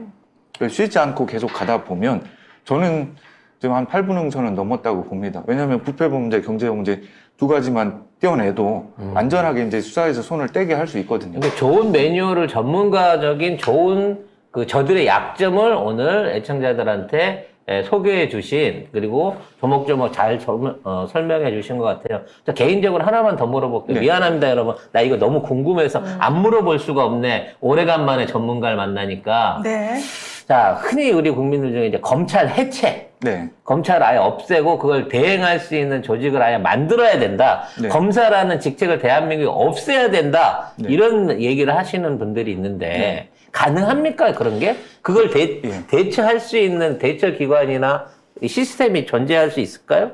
쉬지 않고 계속 가다 보면 저는 지금 한 8분응선은 넘었다고 봅니다. 왜냐하면 부패범죄, 경제범죄 2가지만 떼어내도 안전하게 이제 수사에서 손을 떼게 할 수 있거든요. 그러니까 좋은 매뉴얼을 전문가적인 좋은 그 저들의 약점을 오늘 애청자들한테 소개해 주신, 그리고 조목조목 잘 설명해 주신 것 같아요. 저 개인적으로 하나만 더 물어볼게요. 네. 미안합니다, 여러분. 나 이거 너무 궁금해서 안 물어볼 수가 없네. 오래간만에 전문가를 만나니까. 네. 자, 흔히 우리 국민들 중에 이제 검찰 해체. 네. 검찰을 아예 없애고 그걸 대행할 수 있는 조직을 아예 만들어야 된다. 네. 검사라는 직책을 대한민국에 없애야 된다. 네. 이런 얘기를 하시는 분들이 있는데 가능합니까? 그런 게? 그걸 예. 대처할 수 있는 대처 기관이나 이 시스템이 존재할 수 있을까요?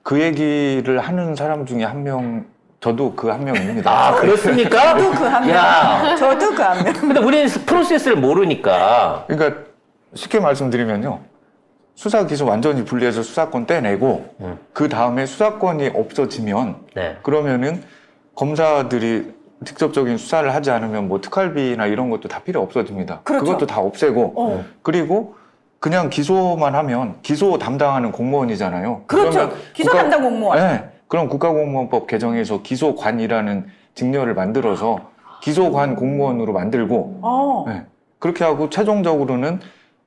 그 얘기를 하는 사람 중에 한 명, 저도 그 한 명입니다. 아, 그렇습니까? 저도 그 한 명. 야. 저도 그 한 명. 근데 우리는 프로세스를 모르니까. 그러니까 쉽게 말씀드리면요. 수사 기소 완전히 분리해서 수사권 떼내고 그 다음에 수사권이 없어지면 네. 그러면은 검사들이 직접적인 수사를 하지 않으면 뭐 특활비나 이런 것도 다 필요 없어집니다. 그렇죠. 그것도 다 없애고 그리고 그냥 기소만 하면 기소 담당하는 공무원이잖아요. 그렇죠. 그러면 기소 담당 공무원. 네. 그럼 국가공무원법 개정에서 기소관이라는 직렬을 만들어서 기소관 공무원으로 만들고 네. 그렇게 하고 최종적으로는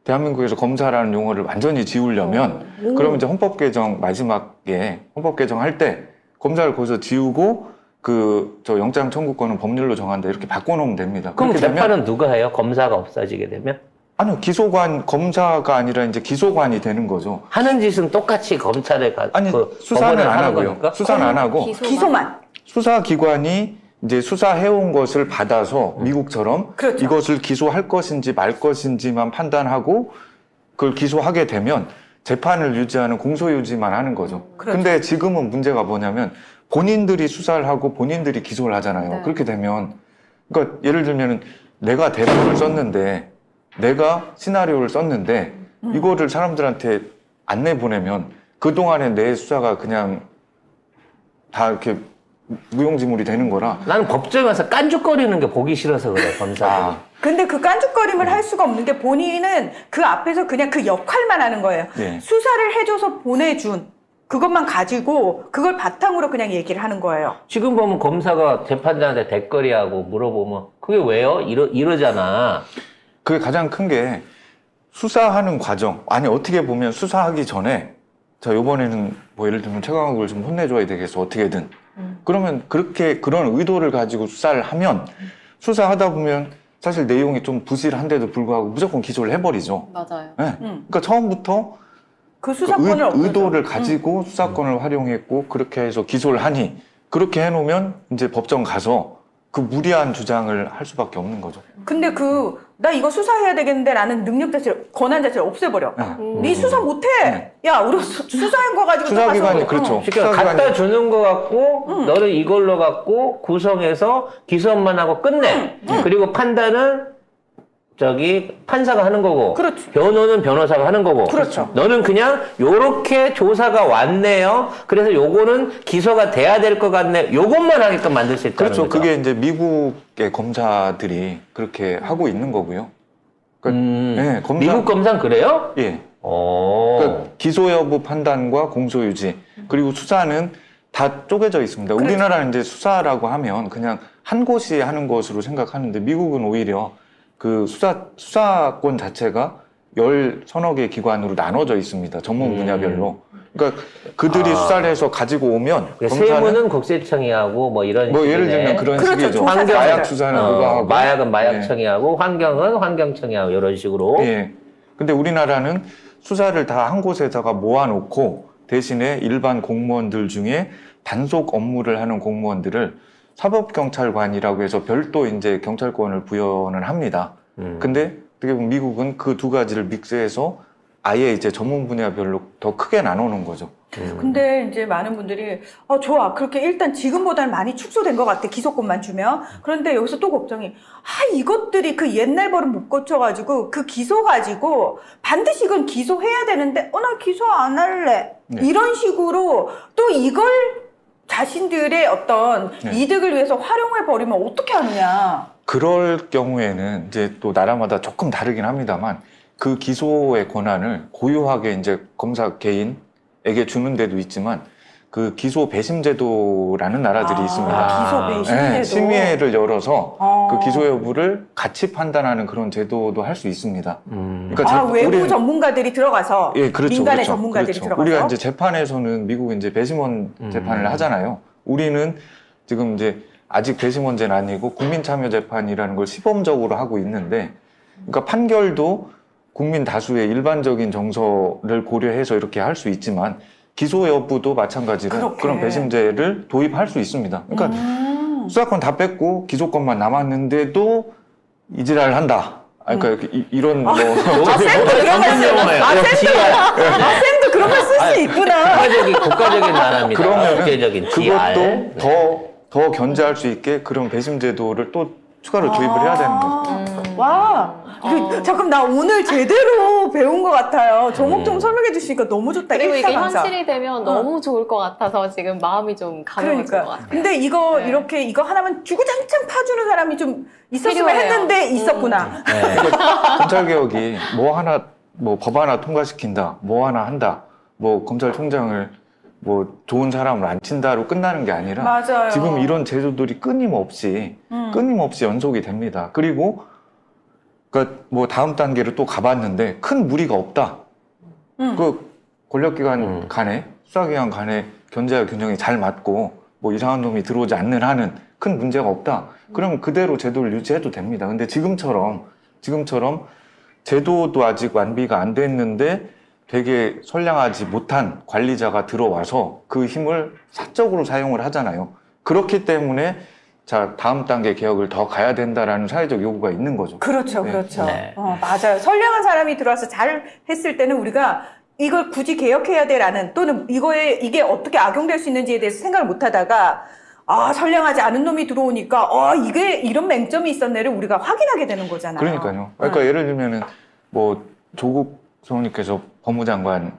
대한민국에서 검사라는 용어를 완전히 지우려면 그러면 이제 헌법 개정 마지막에 헌법 개정할 때 검사를 거기서 지우고 저 영장 청구권은 법률로 정한다 이렇게 바꿔놓으면 됩니다. 그럼 그렇게 재판은 누가 해요? 검사가 없어지게 되면? 아니요, 기소관 검사가 아니라 이제 기소관이 되는 거죠. 하는 짓은 똑같이 검찰에 아니 수사는 안 하고요. 수사는 안 하고 기소만. 수사기관이 이제 수사해온 것을 받아서 미국처럼 그렇죠. 이것을 기소할 것인지 말 것인지만 판단하고 그걸 기소하게 되면 재판을 유지하는 공소유지만 하는 거죠. 그렇죠. 근데 지금은 문제가 뭐냐면 본인들이 수사를 하고 본인들이 기소를 하잖아요. 네. 그렇게 되면 그러니까 예를 들면은 내가 대본을 썼는데 내가 시나리오를 썼는데 이거를 사람들한테 안 내보내면 그동안에 내 수사가 그냥 다 이렇게 무용지물이 되는 거라. 나는 법정에 와서 깐죽거리는 게 보기 싫어서 그래, 검사들이. 근데 그 깐죽거림을 할 수가 없는 게 본인은 그 앞에서 그냥 그 역할만 하는 거예요. 네. 수사를 해줘서 보내준 그것만 가지고 그걸 바탕으로 그냥 얘기를 하는 거예요. 지금 보면 검사가 재판장한테 대거리하고 물어보면 그게 왜요? 이러잖아. 그게 가장 큰 게 수사하는 과정. 아니 어떻게 보면 수사하기 전에 자, 요번에는 뭐 예를 들면 최강욱을 좀 혼내줘야 되겠어, 어떻게든. 그러면 그렇게 그런 의도를 가지고 수사를 하면 수사하다 보면 사실 내용이 좀 부실한데도 불구하고 무조건 기소를 해버리죠. 맞아요. 네. 그러니까 처음부터 그 수사권을 의도를 가지고 수사권을 활용했고 그렇게 해서 기소를 하니 그렇게 해놓으면 이제 법정 가서 그 무리한 주장을 할 수밖에 없는 거죠. 근데 나 이거 수사해야 되겠는데 라는 능력 자체를, 권한 자체를 없애버려. 네 수사 못해. 야, 우리 수사한 거 가지고 수사기관이 가서, 그렇죠. 그러니까 갖다 주는 거 갖고 너를 이걸로 갖고 구성해서 기소만 하고 끝내. 그리고 판단은 저기 판사가 하는 거고, 그렇죠. 변호는 변호사가 하는 거고, 그렇죠. 너는 그냥 요렇게 조사가 왔네요. 그래서 요거는 기소가 돼야 될 것 같네. 요것만 하게끔 만들 수 있다는 그렇죠. 거죠. 그게 이제 미국의 검사들이 그렇게 하고 있는 거고요. 그러니까 네, 미국 검사는 그래요? 예. 오. 그러니까 기소 여부 판단과 공소유지 그리고 수사는 다 쪼개져 있습니다. 그렇죠. 우리나라는 이제 수사라고 하면 그냥 한 곳이 하는 것으로 생각하는데 미국은 오히려 그 수사권 자체가 10서너 개 기관으로 나눠져 있습니다. 전문 분야별로. 그러니까 그들이 수사를 해서 가지고 오면 세무는 국세청이 하고 뭐 이런 뭐 식이네. 예를 들면 그런 그렇죠. 식이죠. 조사자들. 마약 수사는 누가 하고 마약은 마약청이 하고 환경은 환경청이 하고 이런 식으로. 예. 근데 우리나라는 수사를 다 한 곳에다가 모아놓고 대신에 일반 공무원들 중에 단속 업무를 하는 공무원들을 사법경찰관이라고 해서 별도 이제 경찰권을 부여는 합니다. 근데 어떻게 보면 미국은 그 두 가지를 믹스해서 아예 이제 전문 분야별로 더 크게 나누는 거죠. 근데 이제 많은 분들이 좋아, 그렇게 일단 지금보다는 많이 축소된 것 같아, 기소권만 주면. 그런데 여기서 또 걱정이, 이것들이 그 옛날 버릇 못 고쳐가지고 그 기소 가지고 반드시 이건 기소해야 되는데 나 기소 안 할래, 네. 이런 식으로 또 이걸 자신들의 어떤 이득을 위해서 활용해 버리면 어떻게 하느냐. 그럴 경우에는 이제 또 나라마다 조금 다르긴 합니다만 그 기소의 권한을 고유하게 이제 검사 개인에게 주는 데도 있지만 그 기소 배심 제도라는 나라들이 있습니다. 기소 배심 제도. 심의회를 열어서 그 기소 여부를 같이 판단하는 그런 제도도 할 수 있습니다. 그러니까 외부 전문가들이 들어가서, 예, 그렇죠, 민간의 그렇죠, 전문가들이 그렇죠. 들어가서. 우리가 이제 재판에서는 미국은 이제 배심원 재판을 하잖아요. 우리는 지금 이제 아직 배심원제는 아니고 국민참여재판이라는 걸 시범적으로 하고 있는데, 그러니까 판결도 국민 다수의 일반적인 정서를 고려해서 이렇게 할 수 있지만 기소 여부도 마찬가지로 그렇게. 그런 배심제를 도입할 수 있습니다. 그러니까 수사권 다 뺐고 기소권만 남았는데도 이지랄을 한다. 그러니까 이런 뭐 전문 용어예요. 쌤도 그런 걸 쓸 수 있구나. 국가적인 단어입니다. 그러면은 국제적인 GR. 그것도 더 견제할 수 있게 그런 배심 제도를 또 추가로 도입을 해야 되는 거죠. 와, 잠깐 나 오늘 제대로 배운 것 같아요. 조목 좀 설명해 주시니까 너무 좋다. 그리고 이게 일사강사. 현실이 되면 너무 좋을 것 같아서 지금 마음이 좀 가벼워진 것 그러니까. 같아요. 근데 이거 네. 이렇게 이거 하나만 주구장창 파주는 사람이 좀 있었으면 필요해요. 했는데 있었구나. 검찰 개혁이 뭐 법 하나 통과시킨다, 뭐 하나 한다, 뭐 검찰총장을 뭐 좋은 사람을 안 친다로 끝나는 게 아니라 맞아요. 지금 이런 제도들이 끊임없이 연속이 됩니다. 그리고 그러니까 뭐 다음 단계로 또 가봤는데 큰 무리가 없다. 그 권력기관 간에 수사기관 간에 견제와 균형이 잘 맞고 뭐 이상한 놈이 들어오지 않는 한은 큰 문제가 없다. 그러면 그대로 제도를 유지해도 됩니다. 근데 지금처럼 제도도 아직 완비가 안 됐는데 되게 선량하지 못한 관리자가 들어와서 그 힘을 사적으로 사용을 하잖아요. 그렇기 때문에 자, 다음 단계 개혁을 더 가야 된다라는 사회적 요구가 있는 거죠. 그렇죠, 네. 그렇죠. 네. 맞아요. 선량한 사람이 들어와서 잘 했을 때는 우리가 이걸 굳이 개혁해야 돼라는, 또는 이게 어떻게 악용될 수 있는지에 대해서 생각을 못 하다가 선량하지 않은 놈이 들어오니까 이게 이런 맹점이 있었네를 우리가 확인하게 되는 거잖아요. 그러니까요. 그러니까 예를 들면은 뭐 조국 성우님께서 법무장관을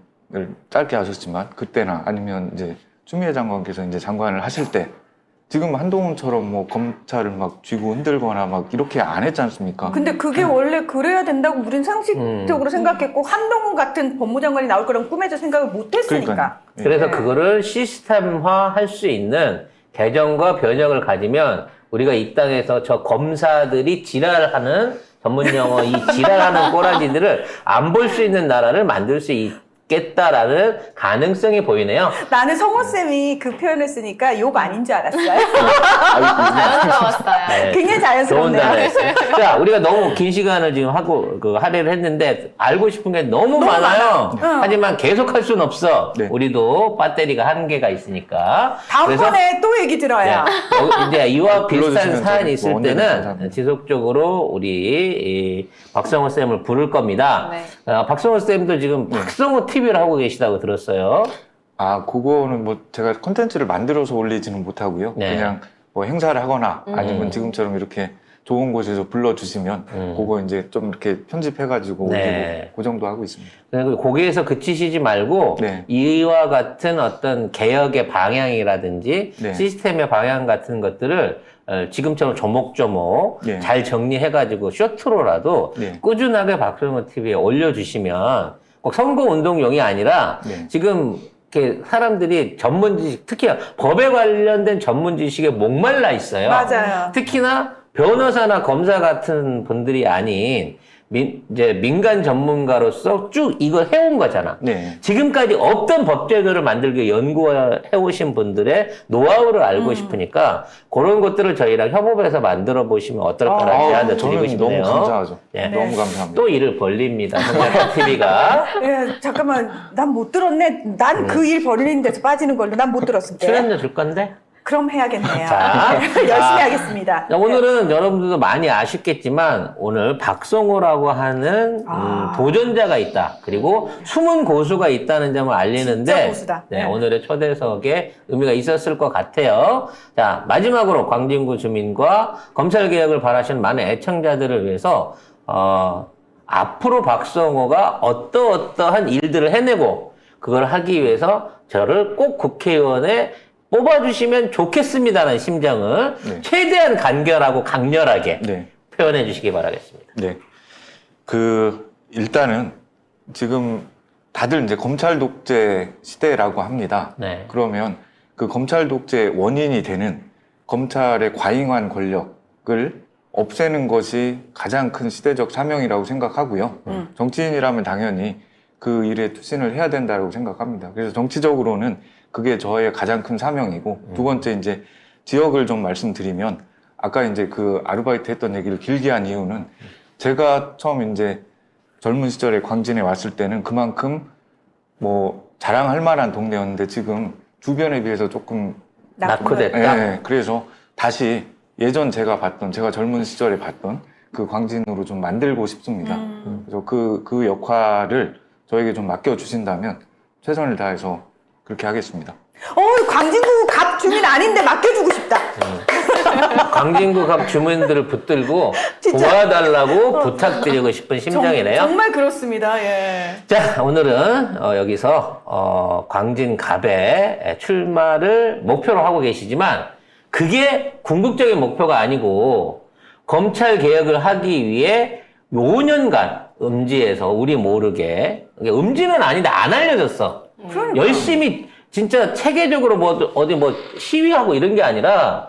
짧게 하셨지만 그때나 아니면 이제 추미애 장관께서 이제 장관을 하실 때 지금 한동훈처럼 뭐 검찰을 막 쥐고 흔들거나 막 이렇게 안 했지 않습니까? 근데 그게 원래 그래야 된다고 우린 상식적으로 생각했고, 한동훈 같은 법무장관이 나올 거라고 꿈에도 생각을 못 했으니까. 그러니까요. 그래서 그거를 시스템화 할 수 있는 개정과 변형을 가지면 우리가 이 땅에서 저 검사들이 지랄하는 전문 용어 이 지랄하는 꼬라지들을 안 볼 수 있는 나라를 만들 수 있겠다라는 가능성이 보이네요. 나는 성호쌤이 그 표현을 쓰니까 욕 아닌 줄 알았어요. 자연스러웠어요. 네. 굉장히 좋은 자연스럽네요. 단어였어요. 자, 우리가 너무 긴 시간을 지금 하고, 할애를 했는데, 알고 싶은 게 너무 너무 많아요. 많아. 응. 하지만 계속 할 수는 없어. 네. 우리도 배터리가 한계가 있으니까. 다음번에 또 얘기 들어요. 이제 이와 비슷한 불러주시면 사안이 뭐 있을 언제든 때는 감사합니다. 지속적으로 우리 이 박성호 쌤을 부를 겁니다. 네. 박성호 쌤도 지금 박성호 TV를 하고 계시다고 들었어요. 아, 그거는 뭐 제가 콘텐츠를 만들어서 올리지는 못하고요. 네. 그냥 뭐 행사를 하거나 아니면 지금처럼 이렇게 좋은 곳에서 불러주시면 그거 이제 좀 이렇게 편집해가지고 네. 올리고 그 정도 하고 있습니다. 그리고 거기에서 그치시지 말고 네. 이와 같은 어떤 개혁의 방향이라든지 네. 시스템의 방향 같은 것들을 지금처럼 조목조목 네. 잘 정리해가지고 쇼트로라도 네. 꾸준하게 박성호 TV에 올려주시면 꼭 선거운동용이 아니라 네. 지금 이렇게 사람들이 전문 지식, 특히 법에 관련된 전문 지식에 목말라 있어요. 맞아요. 특히나 변호사나 검사 같은 분들이 아닌 이제 민간 전문가로서 쭉 이걸 해온 거잖아. 네. 지금까지 없던 법제도를 만들기 위해 연구해오신 분들의 노하우를 알고 싶으니까 그런 것들을 저희랑 협업해서 만들어 보시면 어떨까라는 제안을 드리고 저는 싶네요. 너무 감사하죠. 네. 너무 감사합니다. 또 일을 벌립니다. 성장한 TV가. 예, 잠깐만, 난 못 들었네. 난 그 일 벌리는 데서 빠지는 걸로 난 못 들었을게. 출연료 줄 건데? 그럼 해야겠네요. 자, 열심히 하겠습니다. 자, 오늘은 여러분들도 많이 아쉽겠지만 오늘 박성호라고 하는 도전자가 있다. 그리고 숨은 고수가 있다는 점을 알리는데 진짜 고수다. 네, 네. 오늘의 초대석에 의미가 있었을 것 같아요. 자, 마지막으로 광진구 주민과 검찰개혁을 바라시는 많은 애청자들을 위해서 앞으로 박성호가 어떠한 일들을 해내고 그걸 하기 위해서 저를 꼭 국회의원에 뽑아주시면 좋겠습니다라는 심정을 네. 최대한 간결하고 강렬하게 네. 표현해 주시기 바라겠습니다. 네. 일단은 지금 다들 이제 검찰 독재 시대라고 합니다. 네. 그러면 그 검찰 독재 원인이 되는 검찰의 과잉한 권력을 없애는 것이 가장 큰 시대적 사명이라고 생각하고요. 정치인이라면 당연히 그 일에 투신을 해야 된다고 생각합니다. 그래서 정치적으로는 그게 저의 가장 큰 사명이고 두 번째 이제 지역을 좀 말씀드리면 아까 이제 그 아르바이트 했던 얘기를 길게 한 이유는 제가 처음 이제 젊은 시절에 광진에 왔을 때는 그만큼 뭐 자랑할 만한 동네였는데 지금 주변에 비해서 조금 낙후됐다. 예, 그래서 다시 예전 제가 젊은 시절에 봤던 그 광진으로 좀 만들고 싶습니다. 그래서 그 역할을 저에게 좀 맡겨주신다면 최선을 다해서 그렇게 하겠습니다. 광진구 갑 주민 아닌데 맡겨주고 싶다. 광진구 각 주민들을 붙들고 진짜. 도와달라고 부탁드리고 싶은 심정이네요. 정말 그렇습니다. 예. 자, 오늘은 여기서 광진갑에 출마를 목표로 하고 계시지만 그게 궁극적인 목표가 아니고 검찰 개혁을 하기 위해 5년간 음지에서 우리 모르게 음지는 아닌데 안 알려졌어. 그러니까. 열심히 진짜 체계적으로 어디 시위하고 이런 게 아니라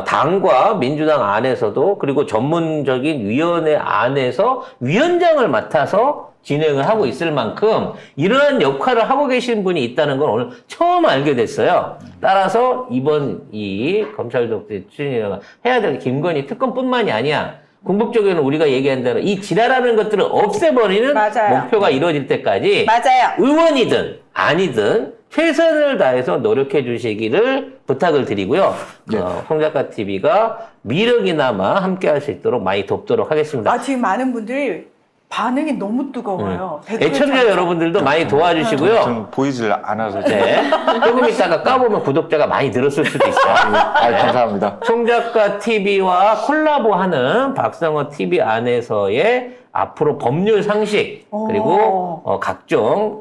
당과 민주당 안에서도 그리고 전문적인 위원회 안에서 위원장을 맡아서 진행을 하고 있을 만큼 이러한 역할을 하고 계신 분이 있다는 걸 오늘 처음 알게 됐어요. 따라서 이번 이 검찰 독재 추진을 해야 될 김건희 특검뿐만이 아니야. 궁극적으로는 우리가 얘기한 대로 이 지랄하는 것들을 없애버리는 맞아요. 목표가 이루어질 때까지 맞아요. 의원이든 아니든 최선을 다해서 노력해 주시기를 부탁을 드리고요. 네. 송작가 TV가 미력이나마 함께 할 수 있도록 많이 돕도록 하겠습니다. 지금 많은 분들이 반응이 너무 뜨거워요. 댓글 애청자 참- 여러분들도 많이 도와주시고요. 저는 보이질 않아서 네. 조금 있다가 까보면 구독자가 많이 늘었을 수도 있어요. 감사합니다. 송작가 TV와 콜라보하는 박성호 TV 안에서의 앞으로 법률 상식 그리고 각종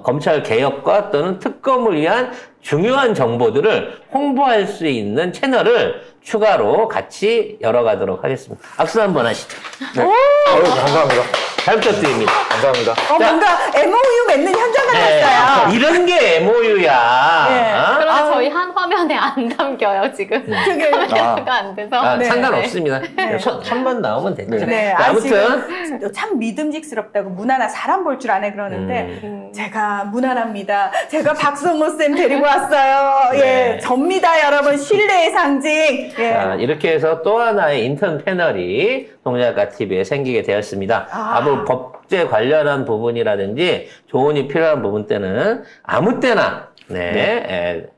검찰 개혁과 또는 특검을 위한 중요한 정보들을 홍보할 수 있는 채널을 추가로 같이 열어가도록 하겠습니다. 악수 한번 하시죠. 네. 감사합니다. 잘 부탁드립니다. 감사합니다. 뭔가 MOU 맺는 현장 같았어요. 이런 게 MOU야. 네. 그런데 저희 한 화면에 안 담겨요, 지금. 그게 카메라가 안 돼서. 네. 상관없습니다. 손만 나오면 됐죠. 네, 자, 아무튼 참 믿음직스럽다고 무난한 사람 볼 줄 아네 그러는데 제가 무난합니다. 제가 박성호 쌤 데리고 왔어요. 네. 예, 접니다, 여러분. 신뢰의 상징. 예. 자, 이렇게 해서 또 하나의 인턴 패널이 동작가 TV에 생기게 되었습니다. 아무 법제 관련한 부분이라든지 조언이 필요한 부분 때는 아무 때나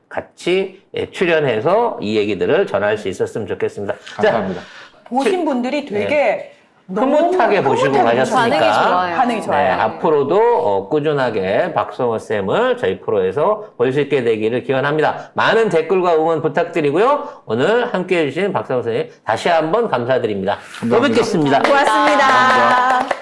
같이 출연해서 이 얘기들을 전할 수 있었으면 좋겠습니다. 감사합니다. 보신 분들이 되게 흐뭇하게 보시고 가셨으니까 반응이 좋아요. 반응이 좋아요. 앞으로도 꾸준하게 박성호 쌤을 저희 프로에서 볼 수 있게 되기를 기원합니다. 많은 댓글과 응원 부탁드리고요. 오늘 함께해 주신 박성호 선생님 다시 한번 감사드립니다. 또 뵙겠습니다. 고맙습니다. 감사합니다.